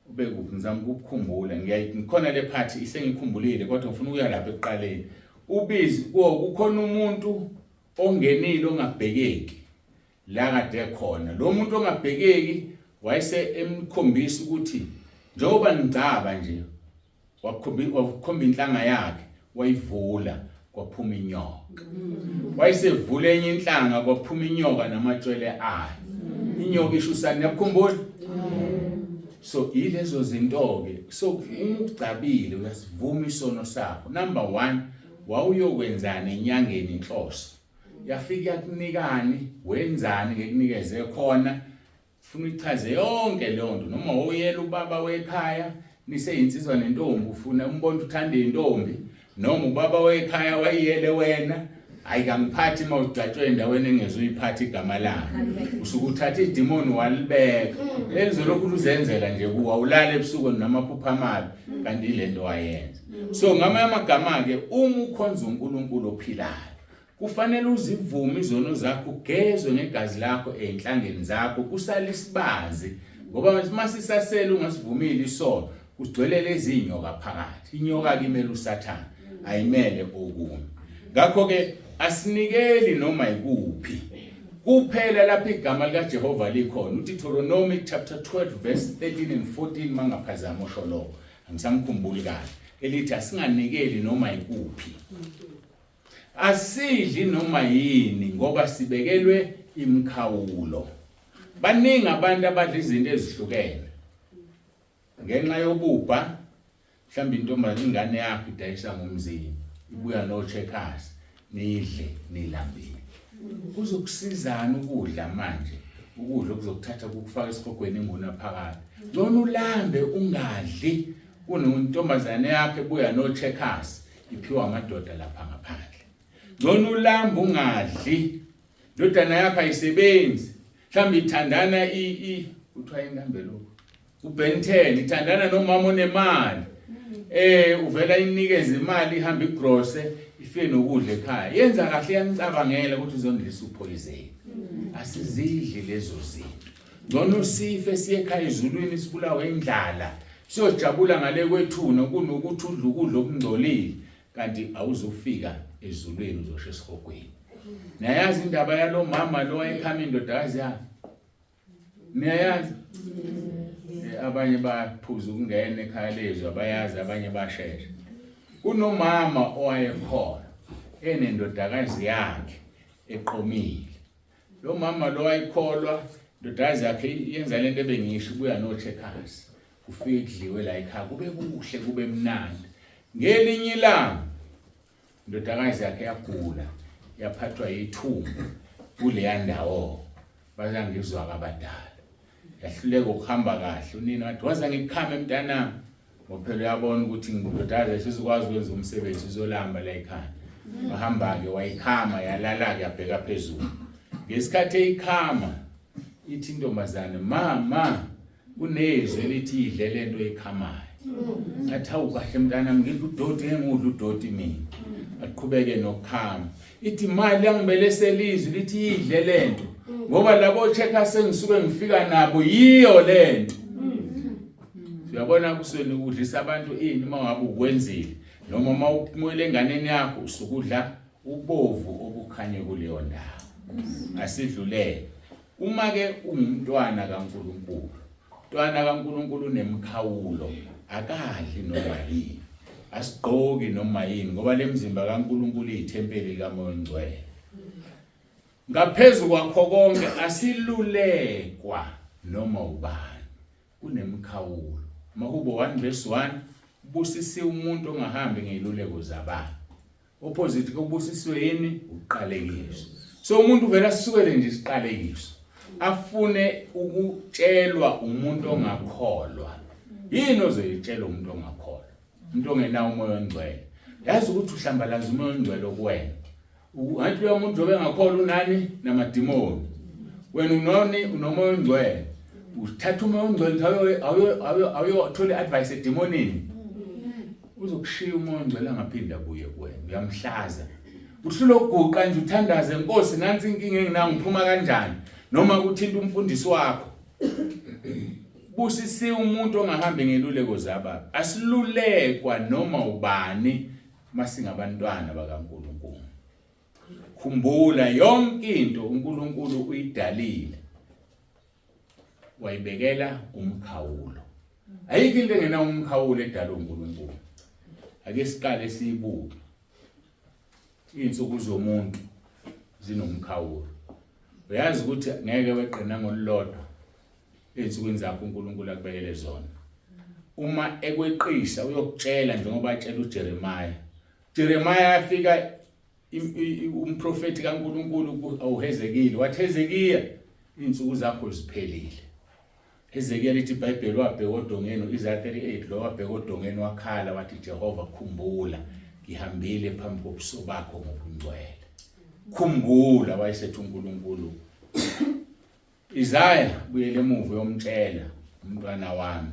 ubekuphi ngizama ukukhumbula ngikhona le part isengikhumbulile kodwa ngifuna ukuya lapha ekuqaleni. Ubizi kukhona umuntu ongenile ongabhekeki la kade khona. Lo muntu ongabhekeki wayese emkhombisa ukuthi njengoba ngicaba nje wakhomba inhlanga yakhe wayivula kwaphuma inyoka. Wayesevula enye inhlanga kwaphuma inyoka namatshwele ayo. Inyoka isho usani yakukhumbula? So ilezo zinto ke. So umugcabile uyasivuma isono sakho. Number 1, wawuyokwenzana enyangeni inhloso. Yafika yakunikani, wenzani ngekunikeze khona. Ufuna uchaze yonke leyo nto noma oyela ubaba wekhaya niseyinsizwa nentombi ufuna umbona uthanda intombi noma ubaba wekhaya wayiyele wena ayikangiphathi mawudatshwe endaweni engezuyiphatha igama lakhe usuke uthatha idemoni walibeka elizolokhu luzenzela nje kuwa ulale ebusuku namaphupha amabi kanti ilento wayenza. So ngamanye amagama ke uma ukhonza uNkulunkulu ophilayo kufanele uzivume izono zakho ugezwe ngegazi lakho enhlangeni zakho kusala isibazi ngoba masisasela ungasivumile isono kugcwele lezi inyoka phakathi. Inyoka kimele uSathane ayimele okunye. Ngakho ke asinikeli noma ikuphi kuphela lapha igama lika Jehova likhona. uDeuteronomy chapter 12 verse 13 and 14 mangaphazama usho lo angisamkhumbuli kahle elithi asinganikeli noma ikuphi. Asidli noma yini ngoba sibekelwe imkhawulo. Baningi abantu abadla izinto ezihlukene ngenxa yobubha. Mhlawumbe intombazane ingane yakho idayisa ngomzini ibuya no checkers nidle nilambile. Kuzokusizana ukudla manje ukudla okuzokuthatha ukufaka esikhogweni inguna phakathi. Noma ulambe ungadli kunontombazane yakhe ebuya no checkers iphiwa amadoda lapha ngaphandle. Noma ulambe ungadli ndodana yakhe ayisebenzi mhlawumbe ithandana kuthiwa ingambe lokho uBen 10 ithandana nomama onemali uvela inikeze imali ihamba igrose ifike nokudla ekhaya yenza kahle yanicabangela ukuthi uzondlisa uphoyizeni. Asizidli lezo zinto. Noma usife siye ekhaya ezulwini sibulawe indlala siyojabula ngale kwethuna kunokuthi udla ukudla okungcolile kanti awuzofika ezulwini uzosho esikhogweni. Niyayazi indaba yalo mama lo wayekhama indodakazi yakhe? Niyayazi? Abanye baphuza ukungena ekhaya lezo abayazi abanye bashesha. Kunomama owayekhona enendodakazi yakhe eqomile. Lo mama lo wayekholwa indodakazi yakhe yenza lento ebengisho ubuya no checkers. Ufike kudliwe la ekhaya kube kuhle kube mnandi. Ngelinye ilanga indodakazi yakhe yagula yaphathwa yithumbu kule ndawo bazangizwa kabadala. Yahluleka ukuhamba kahle. Unina wathi waza ngikhame mntanami ngoba phela uyabona ukuthi indodakazi sizokwazi ukwenza umsebenzi izolamba la ekhaya. Wahamba ke wayikhama yalala ke yabheka phezulu. Ngesikhathi eyikhama ithi intombazane mama kunezwe lithi idle lento eyikhamayo. Athi awu kahle mntanami ngidla udoti engudla udoti mina. Aqhubeke nokukhama. Ithi imali yangibele selizwe lithi idle lento ngoba labo checkers engisuke ngifika nabo yiyo lento. Uyabona kusweni ukudlisa abantu ini mangabe ukwenzile noma mawukumele enganeni yakho usukudla ubovu obukhanye kuleyo ndawo. Asidlulele. Uma ke umntwana kaNkulunkulu, umntwana kaNkulunkulu unemkhawulo akadli noma yini. Asigqoki noma yini ngoba lemzimba kaNkulunkulu iyithempeli likaMoya oNgcwele. Ngaphezulu kwakho konke asilulekwa noma ubani kunemkhawulo. Mahubo 1 verse 1 busisi umuntu ongahambi ngeziluleko zabantu. Opposite kokubusisiwe yini uqalekiso. So umuntu vela sisukele nje isiqalekiso. Afune ukutshelwa umuntu ongakholwa. Yini ozoyitshela umuntu ongakholwa? Umuntu ongenawo uMoya oNgcwele. Yazi ukuthi uhlambalaza uMoya oNgcwele kuwena. Ngathi lo muntu obe ngakholwa unani namadimoni. Wena unoMoya oNgcwele. Uthatha uMoya oNgcwele awuyothola advice edemonini. Uzokushiya uMoya oNgcwele angaphinda kuye kuwena. Uyamhlaza. Uhlula ukuguqa nje uthandaze Nkosi nansi inkinga enginayo ngiphuma kanjani noma ukuthinta umfundisi wakho. Busisi umuntu ongahambi ngeluleko zababa. Asilulekwa noma ubani masingabantwana bakaNkulunkulu. Khumbula yonke into uNkulunkulu uyidalile wayibekela umkhawulo. Ayikho into engenawo umkhawulo edalwe uNkulunkulu. Ake siqale siyibuke. insuku zomuntu zinomkhawulo. Uyazi ukuthi ngeke weqina ngolulodwa ensukwini zakho uNkulunkulu akubekele zona. Uma ekweqisa uyokutshela njengoba atshela uJeremiah. Jeremiah afika umprofeti kaNkulunkulu uHezekiya, wathi Hezekiya insuku zakho ziphelile. Hezekiya lithi iBhayibheli wabheka odongeni Isaiah 38 lo wabheka odongeni wakhala wathi Jehova khumbula ngihambile phambi kobuso bakho ngokungcwele. Khumbula wayesethi uNkulunkulu. Isaiah buyele emuva yomtshela umntwana wami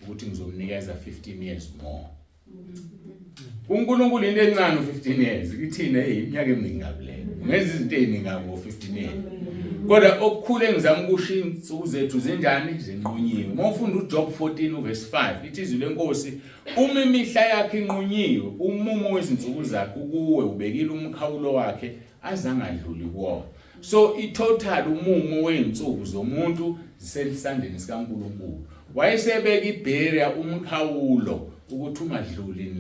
ukuthi ngizomnikeza 15 years more. uNkulunkulu into encane 15 years kithina iminyaka eminingi ngakuleyo. Ngenza izinto eziningi ngo 15 years. Kodwa okukhulu engizama ukusho insuku zethu zinjani zinqunyiwe. Uma ufunda uJob 14 verse 5 lithi izwi lenkosi uma imihla yakhe inqunyiwe umumo wezinsuku zakhe kuwe ubekile umkhawulo wakhe azangadluli kuwo. So itotal umumo weinsuku zomuntu zisesandleni sikaNkulunkulu. Wayesebeka ibarrier umkhawulo ukuthi ungadluli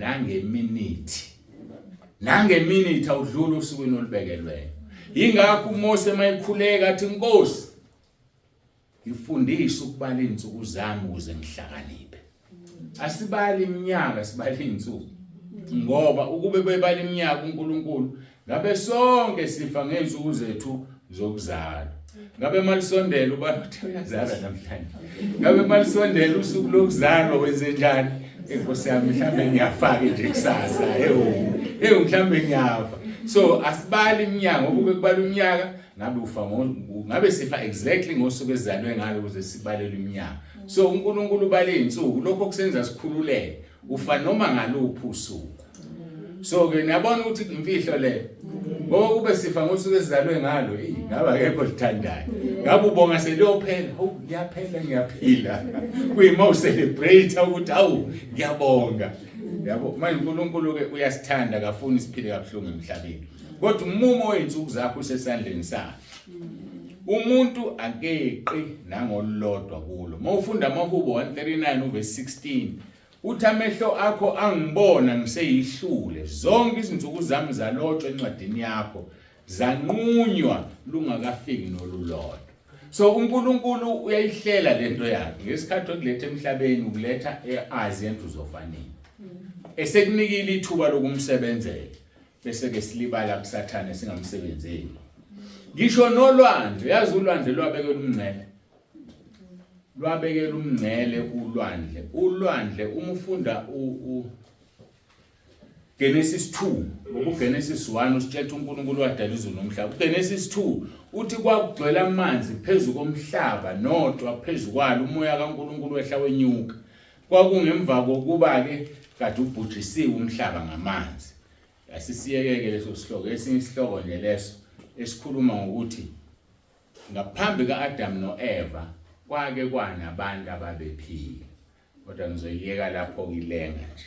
nangeminute awudluli usukwini olubekelweyo. Ingakho uMose mayikhuleka athi Nkosi ngifundisa ukubala insuku zami ukuze ngihlakaniphe. Asibali iminyaka sibali insuku. Ngoba ukube bebala iminyaka uNkulunkulu ngabe sonke sifa ngezinsuku zethu zokuzalwa. Ngabe malisondela ubani uthi uyazala namhlanje. Ngabe malisondela usuku lokuzalwa wenze njani? Inkosi yami mhlambe ngiyafaka nje kusasa. Mhlambe ngiyafa. So asibali iminyaka ngoba ube kubala iminyaka ngabe ufa ngabe sifa exactly ngosuku ezalwe ngalo ukuze sibalele iminyaka. So uNkulunkulu ubale izinsuku lokho kusenza sikhululeke ufa noma ngaluphi usuku. So ke niyabona ukuthi imfihlo le ngoba kube sifa ngosuku ezalwe ngalo ngaba akekho lithandayo. Ngabe ubonga seliyophela ngiyaphila. Kuyima ucelebrate ukuthi ngiyabonga. Yabo manje uNkulunkulu ke uyasithanda kafuni isiphile kabuhlungu emhlabeni. Kodwa umumo weinsuku zakho usesandleni sakhe. Umuntu akeqi nangolulodwa kulo. Mawufunda amaHubo 139 verse 16 uthi amehlo akho angibona ngiseyihlule zonke izinsuku zami zalotshwa encwadini yakho zanqunywa lungakafiki nolulodwa. So uNkulunkulu uyayihlela lento yakhe ngesikhathi okulethe emhlabeni ukuletha eazi into zofanele. Esekunikile ithuba lokumsebenzela bese ke silibala kuSathane singamsebenzeli. Ngisho nolwandle yazi ulwandle lwabekela umngcele. Lwabekela umngcele ulwandle. Ulwandle uma ufunda Genesis 2 ngoba uGenesis 1 usitshela uNkulunkulu wadala izulu nomhlaba. uGenesis 2 uthi kwakugcwele amanzi phezulu komhlaba nodwa phezulu kwalo umoya kaNkulunkulu wehla wenyuka. Kwakungemva kokuba ke kade ubhujisiwe umhlaba ngamanzi. Asisiyekeke leso sihloko esinye isihloko nje leso esikhuluma ngokuthi ngaphambi kaAdam noEva kwake kwanabantu ababephila. Kodwa ngizoyiyeka lapho kilenga nje.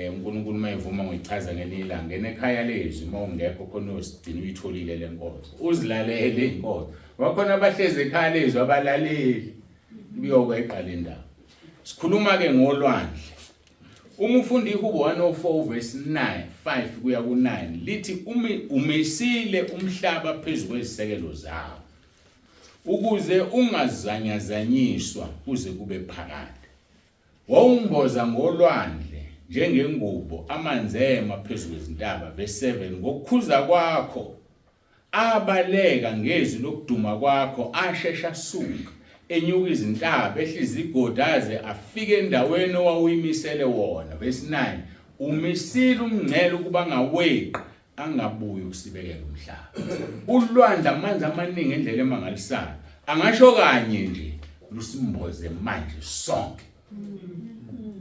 uNkulunkulu mayivuma ngoyichaza ngelinye ilanga ngene ekhaya lezwi uma ungekho khona usidini uyitholile lenkonzo. Uzilalele inkonzo. Wakhona abahleze ekhaya lezwi abalaleli biyokweqa le ndaba. Sikhuluma ke ngolwandle. Uma ufunda iHubo 104 verse 5 kuya ku9 lithi umisile umhlaba phezulu kwezisekelo zawo ukuze ungazanyazanyiswa kuze kube phakade. Wawumboza ngolwandle njengengubo amanzi ema phezulu kwezintaba verse 7 ngokukhuza kwakho abaleka ngezwi lokuduma kwakho ashesha suka enyuka izintaba ehliza igodaze afike endaweni owawuyimisele wona verse 9 umisile umngcele ukuba ngaweqi angabuyi ukusibekela umhlaba. Ulwandle amanzi amaningi endlela emangalisayo angasho kanye nje lusimboze manje sonke.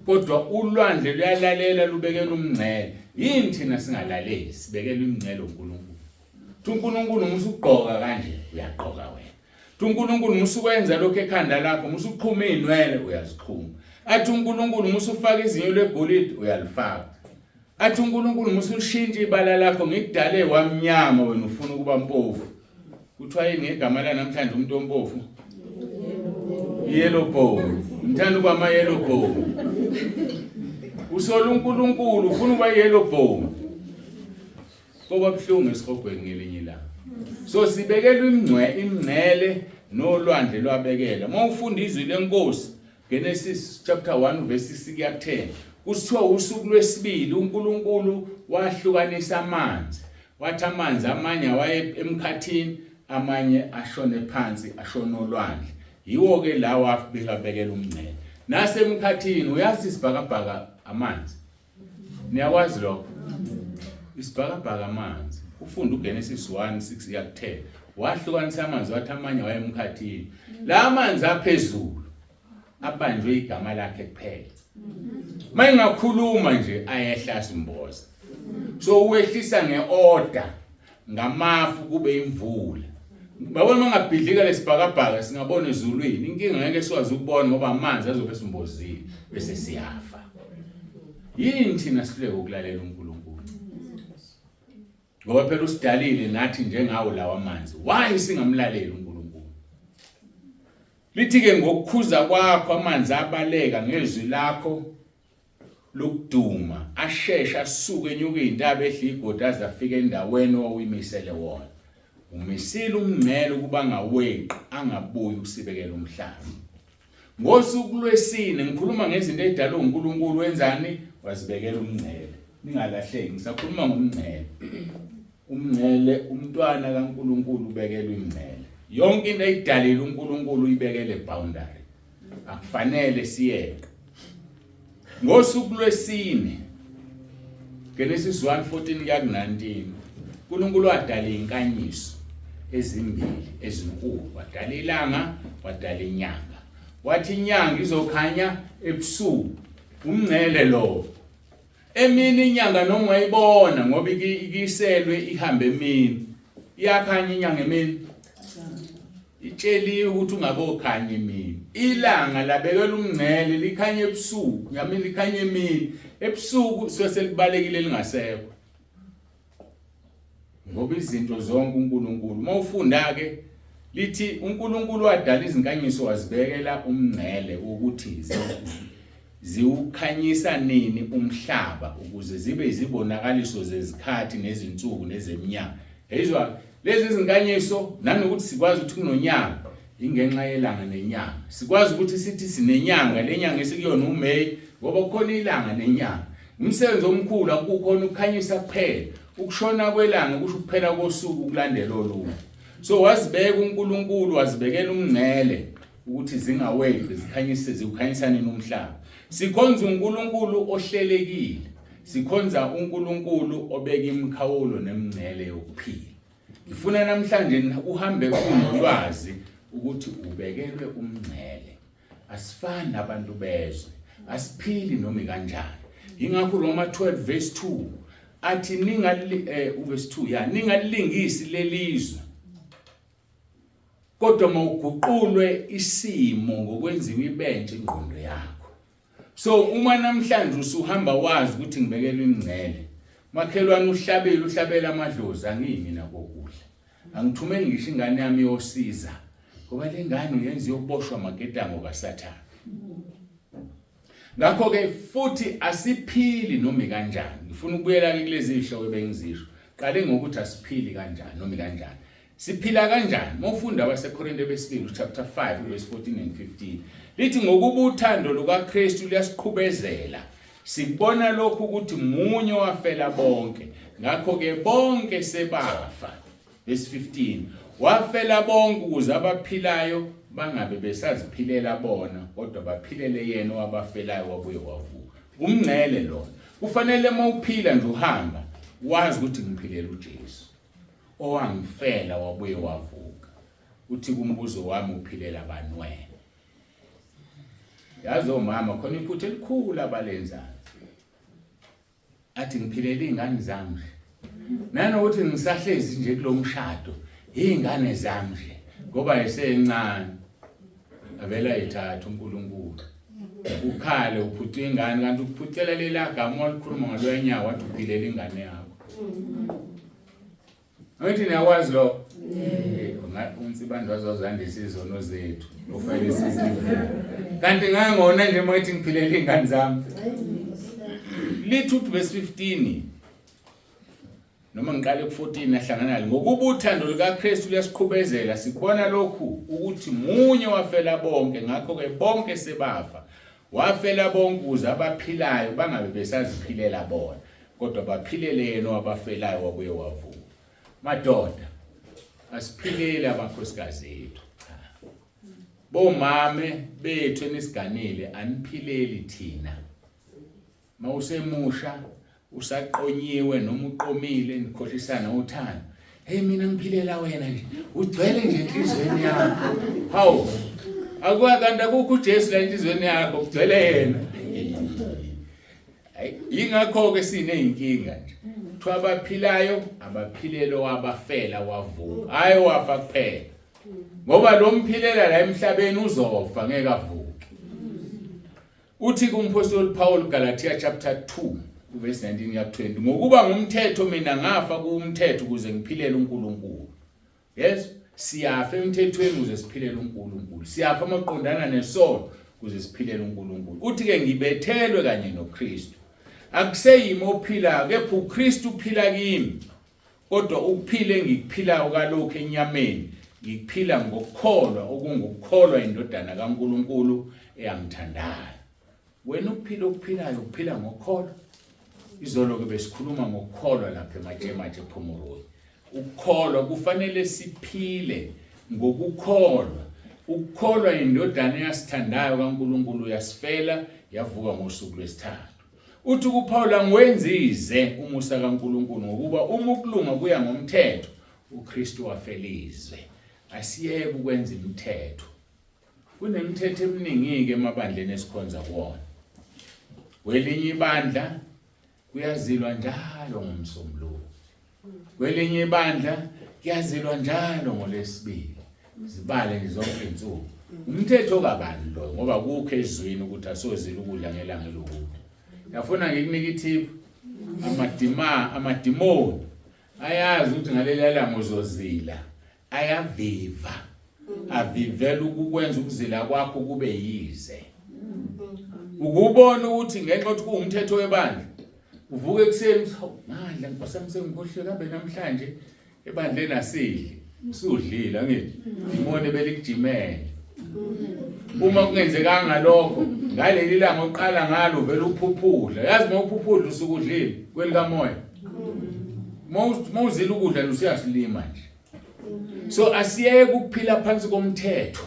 Kodwa ulwandle luyalalela lubekela umngcele. Yini thina singalaleli sibekela umngcele uNkulunkulu. uNkulunkulu musugqoka kanje uyagqoka wena. uNkulunkulu musukwenza lokho ekhanda lakho musuqhuma inwele uyaziqhuma. Athi uNkulunkulu musufaka izinyo legolide uyalifaka. Athi uNkulunkulu musulishintsha ibala lakho ngikudale wamnyama wena ufuna ukuba mpofu. Kuthiwa yini ngegama la namhlanje umuntu ompofu? Yellow bone. Ngithanda ukuba ama yellow bone. Usola uNkulunkulu ufuna ukuba yellow bone. Koba buhlungu esihogweni ngelinye ilanga. So sibekelwe imngcele nolwandle lwabekela. Mawufunda izwi lenkosi Genesis chapter 1 verse 6 kuya 10. Kusithiwa usuku lwesibili uNkulunkulu wahlukanisa amanzi. Wathi amanzi amanye waye emkhathini, amanye ashone phansi, ashona olwandle. Yiwo ke lawo afibekela umngcele. Nasemkhathini uyazi isibhakabhaka amanzi. Niyakwazi lokho? Isibhakabhaka amanzi. Ufunda uGenesis 1:6 ya 10. Wahlukanisa amanzi wathi amanye waye emkhathini. La amanzi aphezulu abanjwe igama lakhe kuphela. Mayingakhuluma nje ayehla simboza. So uwehlisa ngeorder ngamafu kube imvula. Babona mangabhidlika lesibhakabhaka singabona ezulwini. Inkinga ngeke sikwazi ukubona ngoba amanzi azobe simbozile bese siyafa. Yini thina sihleke ukulalela uNkulunkulu? Ngoba phela usidalile nathi njengawo lawa amanzi. Why singamlaleli uNkulunkulu? Lithi ke ngokukhuza kwakho amanzi abaleka ngezwi lakho lokuduma ashesha asuke enyuka izintaba ehla igodi aze afike endaweni owayimisele wona. Umisile umngcele ukuba ngaweqi angabuyi ukusibekela umhlaba. Ngosuku lwesine ngikhuluma ngezinto ezidalwe uNkulunkulu wenzani wazibekela umngcele. Ningalahleki ngisakhuluma ngomngcele. Umngcele umntwana kaNkulunkulu ubekelwe imngcele. Yonke into ayidalile uNkulunkulu uyibekele boundary. Akufanele siyeke. Ngosuku lwesine Genesis 1:14 kuya 19 uNkulunkulu wadala inkanyiso ezimbili ezinkulu. Wadala ilanga, wadala inyanga. Wathi inyanga izokhanya ebusuku. Umngcele lo. Emini inyanga noma uyibona ngoba ikiselwe ihambe emini. Iyakhanya inyanga emini. Itsheliwe ukuthi ungabokhanya emini. Ilanga labekela umngcele likhanya ebusuku, yami likhanya emini. Ebusuku seselibalekile lingasekho. Ngoba izinto zonke uNkulunkulu mawufunda ke lithi uNkulunkulu wadala izinkanyiso wazibekela umngcele ukuthi ziwukhanyisa nini umhlaba ukuze zibe izibonakaliso zezikhathi nezinsuku nezeminyaka. Yizwa lezi zinkanyiso nanokuthi sikwazi ukuthi kunonyanga ingenxa yelanga nenyanga. Sikwazi ukuthi sithi sinenyanga lenyanga esikuyona uMay ngoba kukhona ilanga nenyanga. Umsebenzi omkhulu akukhona ukukhanyisa kuphela. Ukushona kwelanga kusho ukuphela kosuku ukulandela olunye. So wazibeka uNkulunkulu wazibekela umngcele ukuthi zingaweqi zikhanyise zikhanyisa nini umhlaba. Sikhonza uNkulunkulu ohlelekile. Sikhonza uNkulunkulu obeka imikhawulo nemingcele yokuphila. Ngifuna namhlanje uhambe kunolwazi ukuthi ubekelwe umngcele. Asifani nabantu bezwe. Asiphili noma kanjani. Ingakho Roma 12 verse 2 athi verse 2 ningalilingisi lelizwe. Kodwa mawuguqulwe isimo ngokwenziwa ibentshe ingqondo yakho. So uma namhlanje usuhamba wazi ukuthi ngibekelwe imingcele. Makhelwane uhlabela amadlozi angimi nako kudla. Angithumeli ngisho ingane yami yosiza ngoba le ngane uyenza yokuboshwa amagedango kaSathane. Ngakho ke futhi asiphili noma kanjani. Ngifuna ukubuyela kulezi zihlobo bengizisho. Qale ngokuthi asiphili kanjani noma kanjani. Siphila kanjani? Mawufunda abaseKorinte besibili chapter 5 verse 14 and 15. Lithi ngokuba uthando lukaKristu liyasiqhubezela. Sibona lokhu ukuthi munye wafela bonke. Ngakho ke bonke sebafa. Verse 15. Wafela bonke ukuze abaphilayo bangabe besaziphilela bona kodwa baphilele yena owabafelayo wabuye wavuka. Umngcele lo. Kufanele mawuphila nje uhamba wazi ukuthi ngiphilela uJesu. Owangifela wabuye wavuka. Uthi kumbuzo wami uphilela bani wena? Yazi omama khona iphutha elikhulu abalenzayo. Athi ngiphilela izingane zami. Nanokuthi ngisahlezi nje kulomshado, izingane zami nje ngoba esencane. Avela ethatha uNkulunkulu. Ukhale uphutha ingane kanti ukuphuthela lela gama olikhuluma ngalwenyawo wathi uphilela ingane yakho. Ayithi niyakwazi lo? Ngathi unsibando wazozandisa izono zethu. Ufayile sizivule. Kanti ngangona nje mayithi ngiphilela ingane zami. Lithi verse 15. noma ngiqale ku14 ahlangana ngokuba uthando lukaKristu luyasiqhubezela sikubona lokhu ukuthi munye wafela bonke ngakho ke bonke sebafa wafela bonke ukuze abaphilayo bangabe besaziphilela bona kodwa baphilele yena wabafelayo wabuye wavuka. Madoda asiphilele abakhosikazi ethu, bomame bethu enisiganile aniphileli thina. Mawusemusha usaqonyiwe noma uqomile nikhohlisana uthando, hey mina ngiphilela wena nje ugcwele nje enhlizweni yakho. Hawu akwakanti akukho uJesu la enhlizweni yakho ugcwele yena. Ingakho ke sineyinkinga nje kuthiwa abaphilayo abaphilelo wabafela wavuka hayi wafa kuphela ngoba lo mphilela la emhlabeni uzofa ngeke avuke. Uthi kumpostoli Paul Galatia chapter 2 verse 19 ya 20 ngokuba ngumthetho mina ngafa kuumthetho ukuze ngiphilele uNkulunkulu. Yes, siyafa emthethweni ukuze siphilele uNkulunkulu, siyafa maqondana nesono ukuze siphilele uNkulunkulu. Uthi ke ngibethelwe kanye noKristu akuseyimi ophila kepha uKristu uphila kimi, kodwa ukuphile ngikuphilayo kalokho enyameni ngikuphila ngokukholwa okungukukholwa indodana kaNkulunkulu eyangithandayo. Wena ukuphilayo uphila ngokukholwa. Izolo ke besikhuluma ngokukholwa lapha eMatshe Phumuruyi. Ukukholwa kufanele siphile ngokukholwa. Ukukholwa indodana eyasithandayo kaNkulunkulu yasifela yavuka ngosuku lwesithathu. Uthi kuPaul ngwenzize umusa kaNkulunkulu ngokuba uma ukulunga kuya ngomthetho uKristu wafelizwe. Asiyeke ukwenza imithetho. Kunemithetho eminingi ke emabandleni esikhonza kuwona. Kwelinye ibandla kuyazilwa njalo ngomsombuluko. Kwelinye ibandla kuyazilwa njalo ngoLwesibili. Zibale nje zonke izinsuku. Umthetho kabani lo ngoba kukho ezweni ukuthi asozila ukudla ngelanga lokudla. Yafuna ngikunika itip amadimoni ayazi ukuthi ngaleli langa uzozila, ayaviva avivela ukukwenza ukuzila kwakho kube yize. Ukubona ukuthi ngenxa ukuthi kuwumthetho webandla uvuke ekuseni ngadla ngipasami ngikhohle kambe namhlanje ebandleni asidli usudlila ngithi imone belikujimela. Uma kungenzekanga lokho ngaleli langa oqala ngalo vele uphuphudla. Yazi mawuphuphudla usukudlile kwelika moya. Mawuzila ukudla usiyasilima nje. So asiyeke ukuphila phansi komthetho.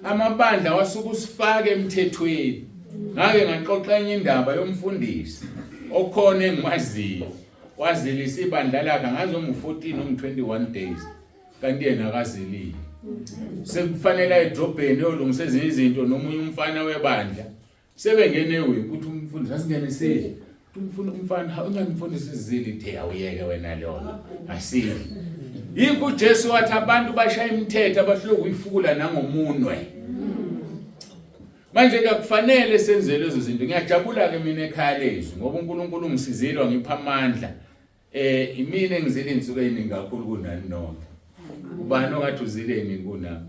Amabandla wasuku usifake emthethweni. Ngake ngaxoxa enye indaba yomfundisi okhona engimaziyo wazilisa ibandla lakhe ngazo mu14 21 days kanti yena akazilile. Sekufanele edrobheni yolungisa ezinye izinto nomunye umfana webandla sebengene ukuthi umfundisi asingenisile umfana ungangifundisi izili ithe awuyeke wena lona asile. Yikho uJesu wathi abantu bashaya imithetho abahloku uyifukula nangomunwe. Manje ke kufanele senze lezo zinto. Ngiyajabula ke mina ekhaya lezwi ngoba uNkulunkulu ungisizile ngipha amandla. Imini engizile insuku eziningi kakhulu kunani nonke. Ubani ongathi uzile eningi kunami?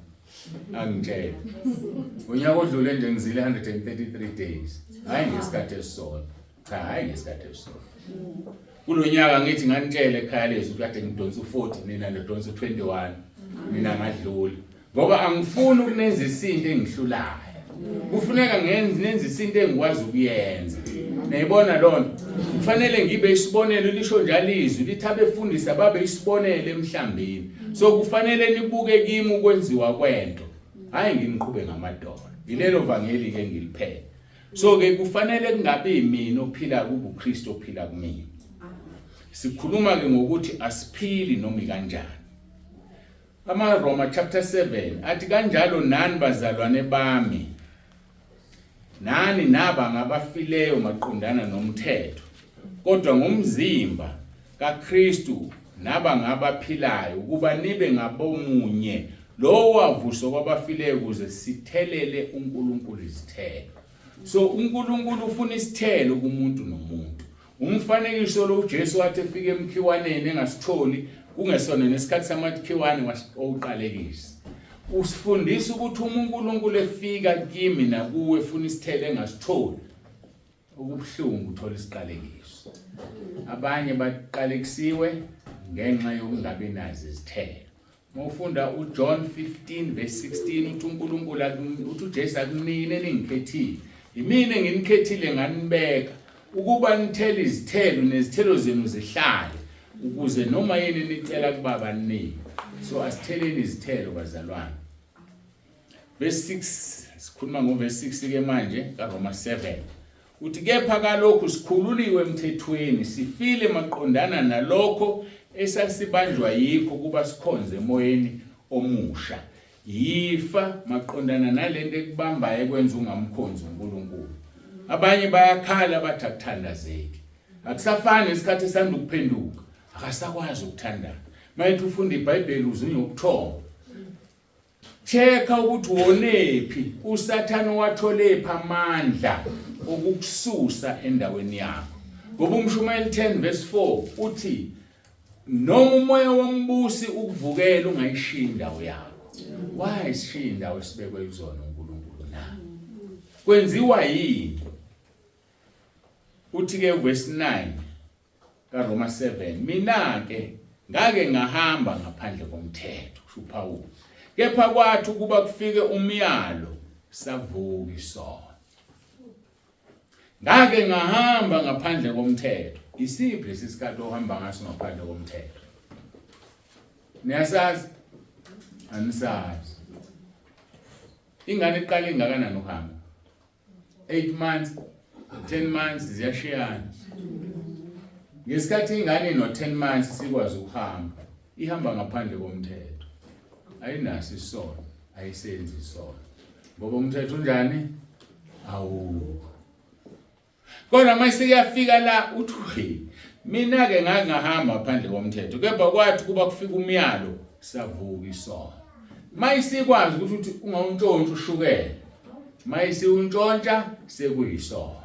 Angitshela. Unyaka odlule nje ngizile 133 days. Hayi ngesikhathi esisodwa. Cha, hayi ngesikhathi esisodwa. Kulonyaka ngithi nganitshela ekhaya lezwi kade ngidonsa u40 mina ngidonsa u21. Mina ngadlula. Ngoba angifuni ukunenza isinto engihlulayo. Kufuneka ngenze isinto engikwazi ukuyenza. Nayibona lona kufanele ngibe isibonelo lisho njalo izwi lithi abefundisi ababe isibonelo emhlambini. So kufanele nibuke kimi ukwenziwa kwento hayi nginiqhube ngamadola. Ilelo vangeli ke ngiliphethe. So ke kufanele kungabe mina ophila kubo uKristu ophila kumina. Sikhuluma ke ngokuthi asiphili noma kanjani. AmaRoma chapter 7 athi kanjalo nani bazalwane bami nani naba ngabafileyo maqondana nomthetho kodwa ngomzimba kaKristu naba ngabaphilayo ukuba nibe ngabomunye lo wavuswa kwabafileyo ukuze sithelele uNkulunkulu izithelo. So uNkulunkulu ufuna isithelo kumuntu nomuntu. Umfanekiso lo uJesu wathi efike emkhiwaneni engasitholi kungesona nesikhathi samakhiwane wasiqalekisa. Usifundisa ukuthi uNkulunkulu efika kimi nakuwe ufuna isithelo engasitholi. Ukubuhlungu uthola isiqalekiso. Abanye baqalekisiwe ngenxa yokungabi nazo izithelo. Mawufunda uJohn 15:16 uthi uNkulunkulu uthi uJesu akunine ningikhethile. Yimina nginikhethile nganibeka ukuba nithele izithelo nezithelo zenu zihlale ukuze noma yini nicela kuBaba ninike. So asitheleni izithelo bazalwane. Verse 6 sikhuluma ngoverse 6 ke manje kaRoma 7. Uthi kepha kalokhu sikhululiwe emthethweni sifile maqondana nalokho esasibanjwa yikho kuba sikhonze emoyeni omusha. Yifa maqondana nalento ekubambayo ekwenza ungamkhonzi uNkulunkulu. Abanye bayakhala bathi akuthandazeki. Akusafani isikhathi esanda ukuphenduka. Akasakwazi ukuthandana. Mayithi ufunda iBhayibheli uzunya ukuthonga. Cheka ukuthi wonephi uSathane watholephi amandla okukususa endaweni yakho. Ngoba uMshumayeli 10:4 uthi noma umoya wombusi ukuvukela ungayishiya indawo yakho. Why ishiya indawo esibekwe kuzona uNkulunkulu na? Kwenziwa yini? Uthi ke verse 9 kaRoma 7 mina ke ngake ngahamba ngaphandle komthetho uPaul. Kepha kwathi ukuba kufike umyalo savuka isono. Ngake ngahamba ngaphandle komthetho. Isiphi isikhathi ohamba ngaso ngaphandle komthetho? Niyasazi? Anisazi. Ingane iqala ingakanani uhamba? 8 months, 10 months ziyashiyana. Ngesikhathi ingane no 10 months sikwazi ukuhamba, ihamba ngaphandle komthetho. Ayinaso isono, ayisenzi isono. Ngoba umthetho unjani? Awu. Kodwa mase kuyafika la uthi mina ke ngangahamba ngaphandle komthetho. Kepha kwathi kuba kufika umyalo savuka isono. Mayisikwazi ukuthi ungawuntshontsha ushukela. Mayisi untshontsha sekuyisono.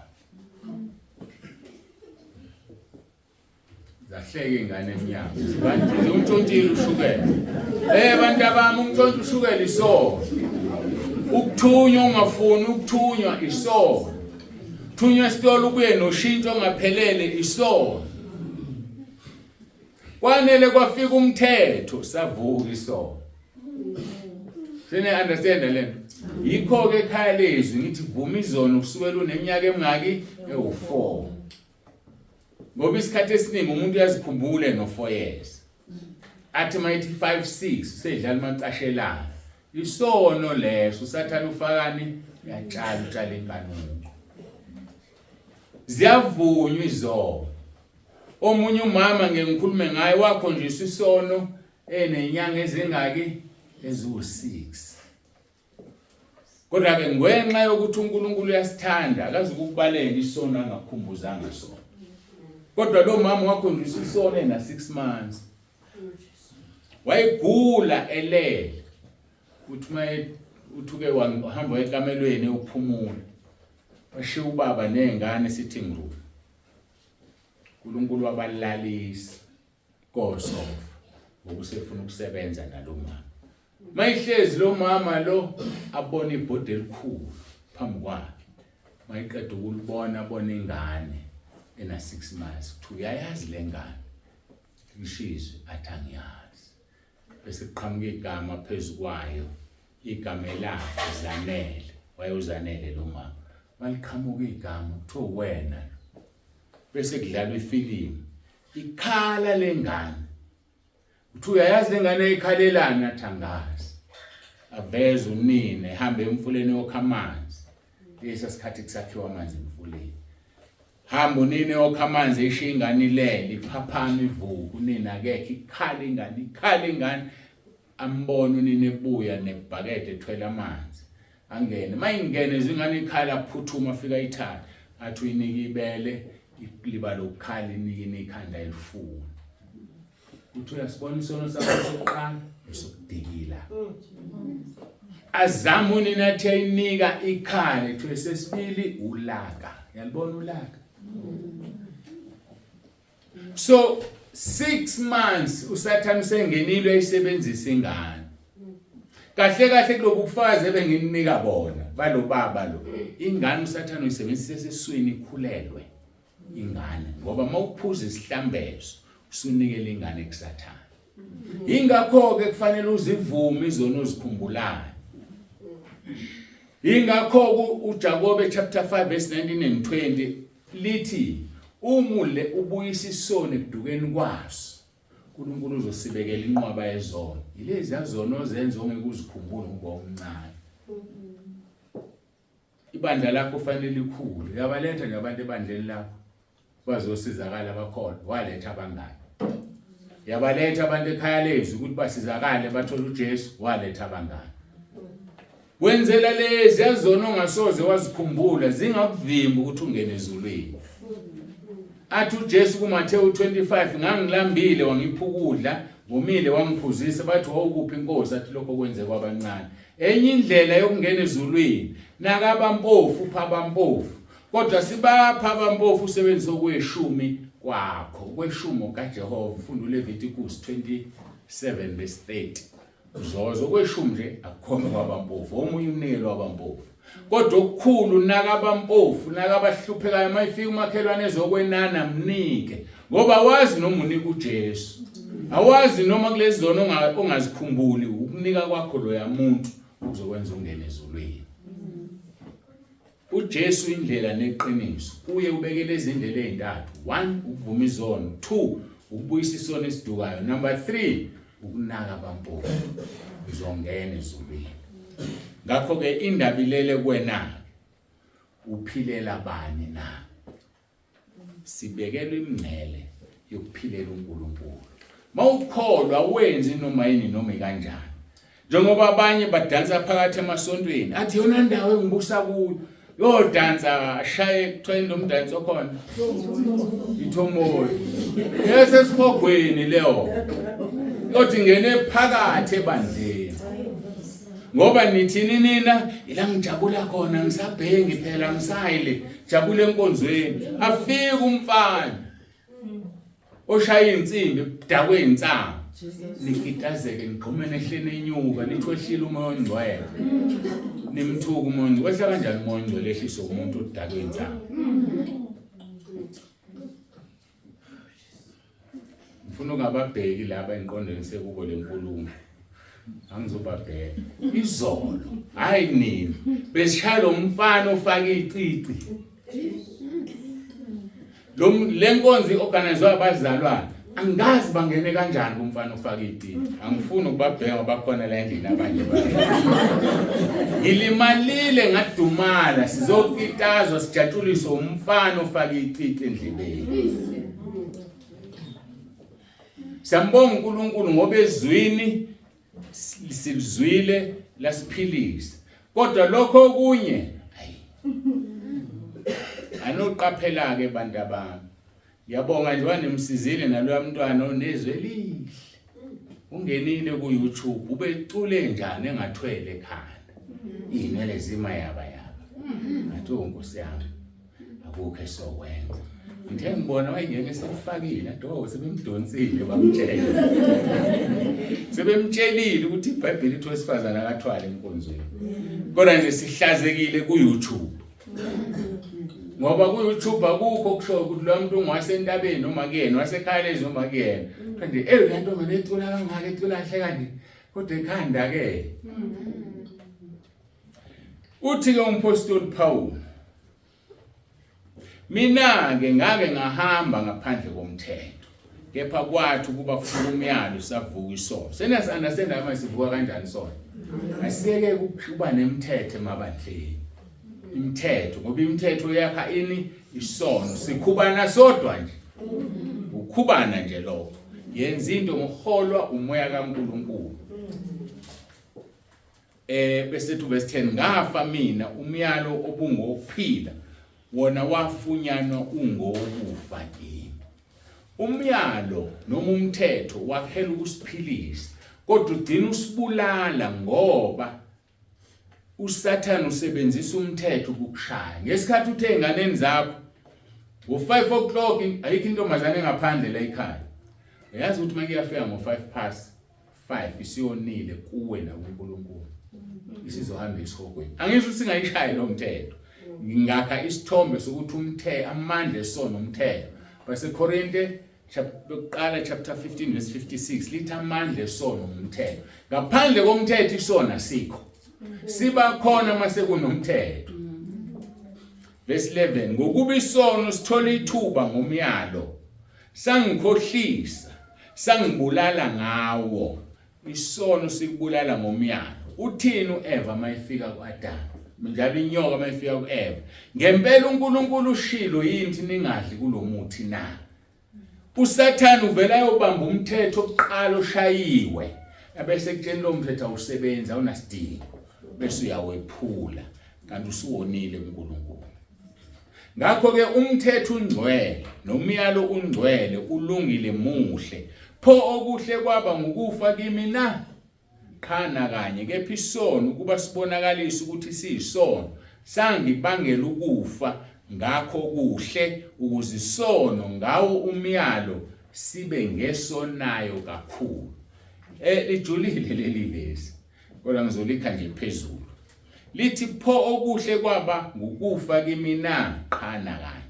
Zahleke ingane eminyaka. Kanti untshontshile ushukela. Bantu abami untshontsha ushukela isono. Ukuthunywa ungafuni ukuthunywa isono. Thunywa isitolo ubuye noshintsho ngaphelele isono. Kwanele kwafika umthetho savuka isono. Sine understand lento? Yikho ke ekhaya lezwi ngithi vuma izono kusukela uneminyaka emingaki ewu4. Ngoba isikhathi esiningi umuntu uyazikhumbule no4 years. Athi mayithi 5 6 usedlala amacashelana. Isono leso uSathane ufakani uyatshala inkanuko. Ziyavunywa izono. Omunye umama ngikhulume ngaye wakhonjiswa isono enenyanga ezingaki eziwu6. Kodwa ke ngenxa yokuthi uNkulunkulu uyasithanda akazi ukubalela isono angakhumbuzanga sona. Kodwa lo mama wakhonjiswa isono ena6 months. Wayegula elele. Uthuke wahamba ekamelweni ukuphumula. Washiya ubaba nezingane sithi nguru. uNkulunkulu wabalalisa kosofa ngokusefuna ukusebenza nalomama. Mayihlezi lo mama lo abona ibhodi elikhulu phambi kwakhe. Mayiqeda ukulibona abona ingane ena6 months. Kuthi uyayazi lengane. Ishizwe athi angiyazi. Bese kuqhamuka igama phezukwayo. Igama lakhe Zanele. Wayezanele lo mama. Maliqhamuka igama kuthiwa wena. Bese kudlalwa ifilimu. Ikhala lengane. Uthi uyayazi lengane ayikhalelana athi angazi. Aveza unine ehamba emfuleni yokha amanzi. Lesa sikhathi kusakhiwa amanzi emfuleni. Hamba unine yokha amanzi eshiya ingane ilele iphaphama ivuka unine akekho ikhala ingane ambona unine ebuya nebhakede ethwele amanzi. Angene mayingene izingane ikhala phuthuma afika ithatha athi uyinika ibele liba lokukhala inika ikhanda elifuna. Uthi uyasibona isono sakho sokuqala esokudikila. Azama unina athi ayinika ikhala ethu sesibili ulaka. Yalibona ulaka? So 6 months uSathane sengenile ayisebenzisa ingane. Kahle kulobu kufazi ebengininika bona balo baba lo. Ingane uSathane uyisebenzisa sesiswini ikhulelwe ingane ngoba mawuphuza isihlambezo usunikela ingane kuSathane. Ingakho ke kufanele uzivume izono ozikhumbulayo. Ingakho uJakobe chapter 5 verse 19 and 20 lithi umule ubuyisa isono ekudukeni kwaso. uNkulunkulu uzosibekela inqwaba yezono. Yilezi yazono ozenza ongeke uzikhumbule ngoba umncane. Ibandla lakho kufanele likhulu. Yabaletha nje abantu ebandleni lakho bazosizakala abakholwa. Waletha abangani. Yabaletha abantu ekhaya lezi ukuthi basizakale bathola uJesu. Waletha abangani. Wenzela lezi yazono ongasoze wazikhumbula zingakuvimba ukuthi ungene ezulwini. Athi uJesu kuMathewu 25 ngangilambile wangipha ukudla, ngomile wangiphuzisa bathi wawukuphi inkosi athi lokho kwenze kwabancane. Enye indlela yokungena ezulwini nakabampofu upha abampofu. Kodwa sibapha abampofu usebenzisa okweshumi kwakho, okweshumi kaJehova. Ufunda uLeviticus 27 verse 30. Uzozo okweshumi nje akukhona kwabampofu, omunye unelo wabampofu. Kodwa okukhulu nakabampofu nakabahluphekayo mayifika umakhelwane ezokwenana mnike ngoba wazi noma unika uJesu. Awazi noma kulezi zono ongazikhumbuli ukunika kwakho lo yamuntu uzokwenza ungene ezulwini. uJesu indlela neqiniso. Uye ubekele izindlela ezintathu. 1 ukuvuma izono, 2 ukubuyisa isono esidukayo, number 3 ukunaka abampofu. Uzongena ezulwini. Ngakho ke indaba ilele kwena uphilela bani na? Sibekelwe imngcele yokuphilela uNkulunkulu. Mawukholwa wenzi noma yini noma kanjani. Njengoba abanye badansa phakathi emasontweni, athi yona ndawo engibusa kuyo yodansa ashaye kuthiwa nomdansi okhona ithomoyo. Yese siphogweni leyo. Yothi ngene phakathi ebandleni. Ngoba nithini nina ila ngijabula khona ngisabhengi phela ngisayile jabule enkonzweni. Afika umfana oshaya insimbi ebudakwe insanga. Nikitazeke ngiqhumene ehlene enyuka nithi wehlile umoya ongcwele. Nimthuka umoya ongcwele. Wehla kanjani umoya ongcwele ehlisa umuntu odakwe insanga? Ngifuna ungababheki laba enqondweni sekubo lenkulumo. Angizobabheka. Izolo hayi nini besishaya lo mfana ofaka icici. Lenkonzi organizwe abazalwane. Angazi bangene kanjani kumfana ofaka icici. Angifuni ukubabheka bakhona la endlini abanye abantu. Ngilimalile ngadumala sizokitazwa sijatshuliswa umfana ofaka icici endlebeni. Siyambonga uNkulunkulu ngoba ezwini silizwile lasiphilisa. Kodwa lokho okunye anoqaphela ke bantu abami. Ngiyabonga nje wanemsizile naloya mntwana onezwe lihle. Ungenile ku YouTube ubecule njani engathwele ekhanda. Inele zima yaba. Ngathi Nkosi yami akukho esokwenza. Ngithe ngibona wayengeke selifakile ado sebemdonsile bamtshela. Sebemtshelile ukuthi iBhayibheli lithi wesifazana akathwale enkonzweni. Kodwa nje sihlazekile ku YouTube. Ngoba ku YouTube akukho kusho ukuthi lo muntu ungwasentabeni noma kuyena wasekhaya lezi noma kuyena. Kanti le nto mina ecula kangaka ecula kahle kanje kodwa ekhanda ke. Uthi ke umpostoli Paul, mina ke ngake ngahamba ngaphandle komthetho. Kepha kwathi kuba kufuna umyalo savuka isono. Senasi understand ama sivuka kanjani isono. Asiyeke ukuba nemithetho emabandleni. Imithetho ngoba imithetho yakha ini isono. Sikhubana sodwa nje. Ukhubana nje lokho. Yenza into ngoholwa umoya kaNkulunkulu. Bese to verse 10 ngafa mina umyalo obungokuphila wona wafunyanwa ungokufa kimi. Umyalo noma umthetho wakhela ukusiphilisa kodwa udina usibulala ngoba uSathane usebenzisa umthetho ukukushaya. Ngesikhathi uthe enganeni zakho ngo5 o'clock ayikho intombazane engaphandle la ekhaya. Uyazi ukuthi manje iyafika ngo5:05 isiyonile kuwe na uNkulunkulu. Isizohamba isihokweni. Angisho singayishayi lo mthetho. Ngakha isithombe sokuthi amandla esono umthetho. Base Korinte Lokuqala chapter 15 verse 56 lithi amandla esono umthetho. Ngaphandle komthetho isono asikho. Siba khona mase kunomthetho. Verse 11 ngokuba isono sithola ithuba ngomyalo sangikhohlisa sangibulala ngawo. Isono sikubulala ngomyalo. Uthini uEva mayifika kuAdam? Njalo inyoka mayifika kuEva. Ngempela uNkulunkulu ushilo yini ningadli kulomuthi na? USathane uvela yobamba umthetho oqala oshayiwe. Abese kutshela lo mthetho awusebenza awunasidingo. Bese uyawephula kanti usuwonile uNkulunkulu. Ngakho ke umthetho ungcwele nomyalo ungcwele ulungile muhle. Pho okuhle kwaba ngokufa kimi na? Khana kanye kepha isono kuba sibonakalisa ukuthi siyisono sangibangela ukufa ngakho kuhle ukuze isono ngawo umyalo sibe ngesonayo kakhulu. Lijulile leli vesi kodwa ngizolikha nje phezulu. Lithi pho okuhle kwaba ngokufa kimi na? Khana kanye.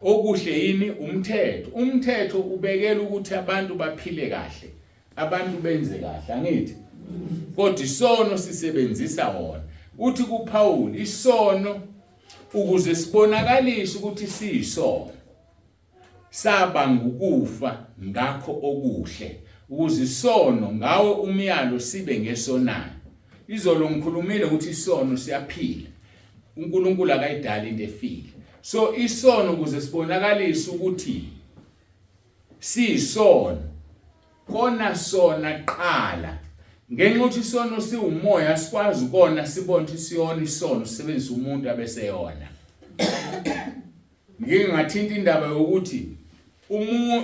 Okuhle yini? Umthetho. Umthetho ubekela ukuthi abantu baphile kahle, abantu benze kahle, angithi? Kodwa isono sisebenzisa wona. Uthi kuPaul isono ukuze sibonakalise ukuthi siyisono saba ngokufa ngakho okuhle ukuze isono ngawo umyalo sibe ngesonayo. Izolo ngikhulumile ukuthi isono siyaphila. uNkulunkulu akayidala into efile. So isono ukuze sibonakalise ukuthi siyisono kona sona qala ngenxa ukuthi isono siwumoya sikwazi ukona sibone ukuthi siyona isono sisebenzisa umuntu abeseyona. Ngike ngathinta indaba yokuthi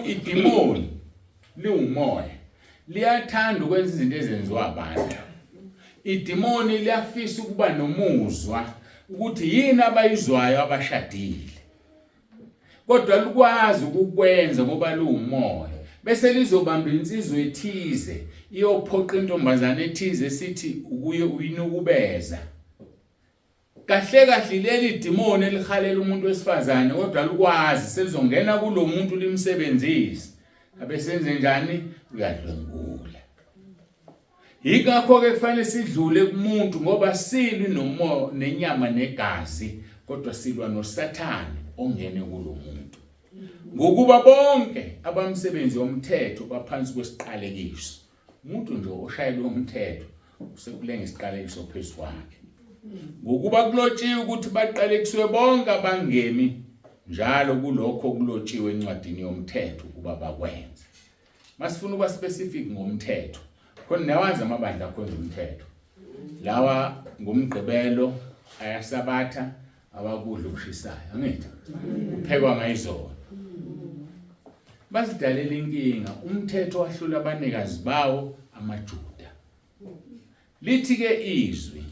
idimoni liwumoya liyathanda ukwenza izinto ezenziwa abantu. Idimoni liyafisa ukuba nomuzwa ukuthi yini abayizwayo abashadile. Kodwa likwazi ukukwenza ngoba liwumoya. Bese lizobamba insizwe ethize iyophoqa intombazane ethize sithi ukuye uyinukubeza. Kahle kahle leli demoni elihalela umuntu wesifazane kodwa likwazi selizongena kulomuntu limsebenzise. Abesenze njani? Uyadlwengula. Yikho ke kufanele sidlule kumuntu ngoba silwi nomoya nenyama negazi kodwa silwa noSathane ongene kulomuntu. Ngokuba bonke abamsebenzi womthetho baphansi kwesiqalekiso. Umuntu nje oshayelwe umthetho usekulenga isiqalekiso phezukwakhe. Ngokuba kulotshiwe ukuthi baqalekiswe bonke abangemi njalo kulokho kulotshiwe encwadini yomthetho ukuba bakwenze. Masifuna ukuba specific ngomthetho. Khona nawazi amabandla akhonza umthetho. Lawa ngumgqibelo ayasabatha abakudla okushisayo. Angithi? Kuphekwa ngayizona. Basidalela inkinga umthetho wahlula abanikazi bawo amaJuda. Lithi ke izwi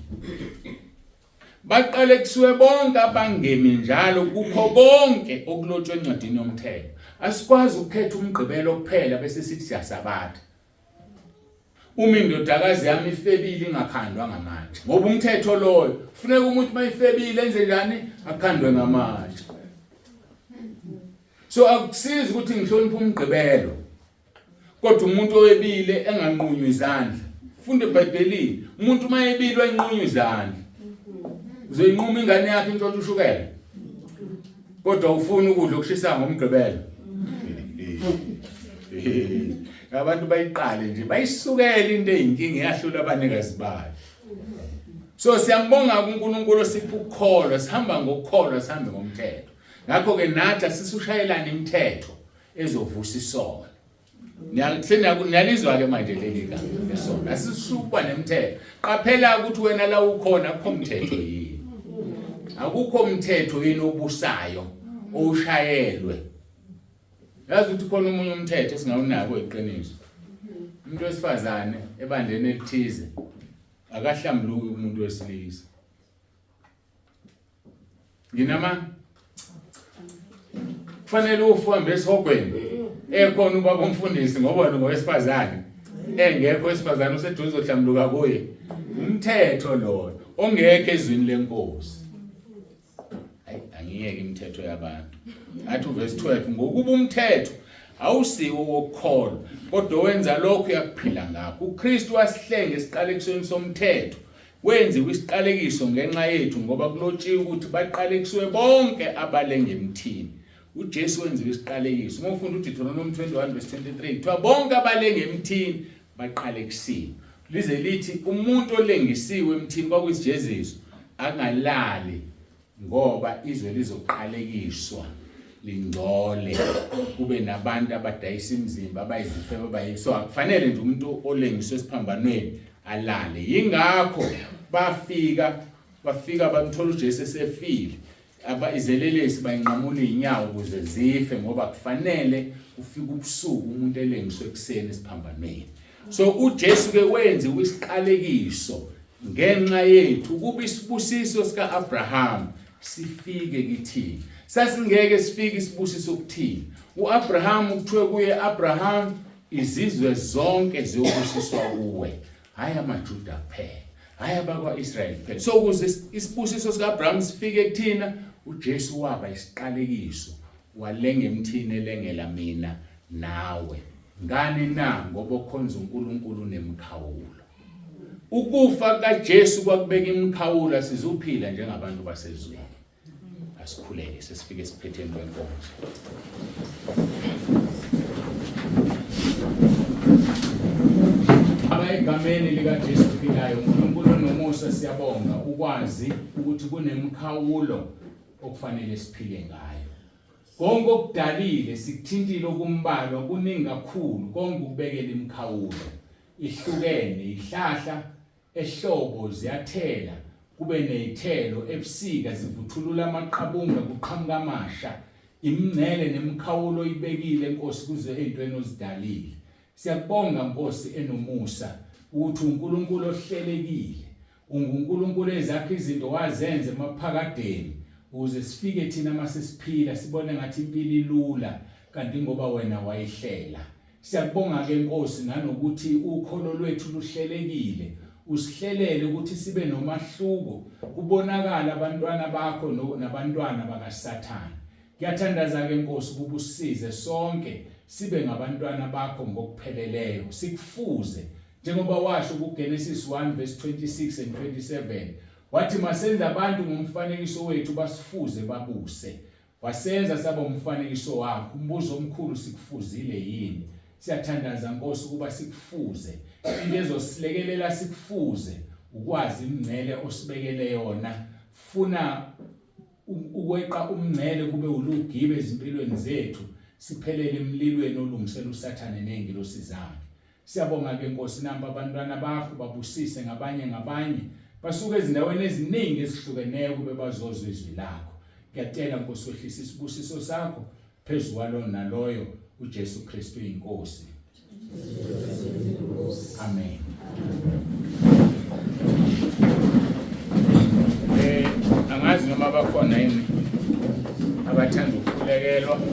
baqalekiswe bonke abangemi njalo kukho konke okulotshwe encwadini yomthetho. Asikwazi ukukhetha umgqibelo kuphela bese sithi siyasabatha. Uma indodakazi yami ifebile ingakhandwa ngamatshe ngoba umthetho loyo kufuneka umuntu mayifebile enze njani akhandwe ngamatshe. So akusizi ukuthi ngihloniphe umgqibelo kodwa umuntu owebile enganqunywa izandla. Funde eBhayibhelini umuntu mayebile wayinqunywa izandla. Uzoyinquma ingane yakhe intshontsho ushukela kodwa ufuna ukudla okushisa ngomgqibelo. Abantu bayiqale nje bayisukele into eyinkinga yahlula abanikazi bayo. So siyambonga uNkulunkulu osipha ukukholwa sihamba ngokukholwa sihambe ngomthetho. Ngakho ke nathi asisushayelana imithetho ezovusa isono. Niyalizwa ke manje leli gama lesono. Asisukwa nemithetho. Qaphela ukuthi wena la ukhona akukho umthetho yini. Akukho umthetho yini obusayo oshayelwe. Yazi ukuthi khona umunye umthetho singawunako iqiniso. Umuntu wesifazane ebandleni elithize akahlambuluki umuntu wesilisa. Nginama kufanele uhambe esihogweni ekhona ubaba umfundisi ngoba ngowesifazane engekho wesifazane useduze ohlambuluka kuye. Umthetho lo ongeke ezwini lenkosi. Angiyeke imithetho yabantu. Athi verse 12 ngokuba umthetho awusiwo wokukholwa kodwa wenza lokho uyakuphila ngakho. uKristu wasihlenge esiqalekisweni somthetho wenziwe isiqalekiso ngenxa yethu ngoba kulotshiwe ukuthi baqalekiswe bonke abalenge emthini. uJesu wenziwe isiqalekiso. Uma ufunda uDeuteronomy 21:23 kuthiwa bonke abalenge emthini baqalekisiwe. Lize lithi umuntu olengisiwe emthini kwakuyisijeziso angalali ngoba izwe lizoqalekiswa lingcole kube nabantu abadayisa imizimba abayizifebe abayiso. Akufanele nje umuntu olengiswe esiphambanweni alale. Yingakho bafika bamthola uJesu esefile. Izelelesi bayinqamula inyawo ukuze zife ngoba kufanele ufike ubusuku umuntu elengiswe ekseni esiphambanweni. So uJesu ke wenze isiqalekiso ngenxa yethu ukuba isibusiso sika Abraham sifike kithini. Sasingeke sifike isibusiso kuthini. uAbraham kuthiwe kuye Abraham izizwe zonke ziyobusiswa kuwe. Hayi amaJuda kuphela, hayi abakwaIsrael kuphela. So ukuze isibusiso sika Abraham sifike kuthina uJesu waba isiqalekiso walenga emthini elengela mina nawe. Ngani na? Ngoba ukhonza uNkulunkulu nemikhawulo. Ukufa kaJesu kwakubeka imikhawulo sizophila njengabantu basezweni. Asikhuleke sesifike esiphetheni kwenkonzo. Abayigameni likaJesu ophilayo uNkulunkulu nomusa siyabonga ukwazi ukuthi kunemikhawulo okufanele siphile ngayo. Konke okudalile sikuthintile okumbalwa kuningi kakhulu konke ukubekela imikhawulo. Ihlukene ihlahla ehlobo ziyathela kube nezithelo ebusika zivuthulula amaqhabunga kuqhamuka amasha. Imngcele nemikhawulo ibekile Nkosi kuze ezintweni ozidalile. Siyabonga Nkosi enomusa ukuthi uNkulunkulu ohlelekile. UNkulunkulu ezakhe izinto wazenze emaphakadeni ukuze sifike thina masesiphila sibone ngathi impilo ilula kanti ngoba wena wayihlela. Siyabonga ke Nkosi nanokuthi ukholo lwethu luhlelekile. Usihlelele ukuthi sibe nomahluko kubonakala abantwana bakho nabantwana bakaSathane. Ngiyathandaza ke Nkosi ukuba usisize sonke sibe ngabantwana bakho ngokupheleleyo. Sikufuze njengoba washo kuGenesis 1:26 and 27 wathi masenza abantu ngomfanekiso wethu basifuze babuse. Wasenza saba umfanekiso wakho. Umbuzo omkhulu sikufuzile yini? Siyathandaza Nkosi ukuba sikufuze. Into ezosilekelela sikufuze ukwazi imngcele osibekele yona. Funa ukweqa umngcele kube ulugibe ezimpilweni zethu siphelele emlilweni olungisela uSathane nengilosi zakhe. Siyabonga ke Nkosi namba abantwana bakho babusise ngabanye basuka ezindaweni eziningi ezihlukeneyo kube bazozwe izwi lakho. Ngiyacela Nkosi wehlisa isibusiso sakho phezulu kwalo naloyo uJesu Kristu inkosi. Amen. Angazi noma bakhona yini abathanda ukukhulekelwa.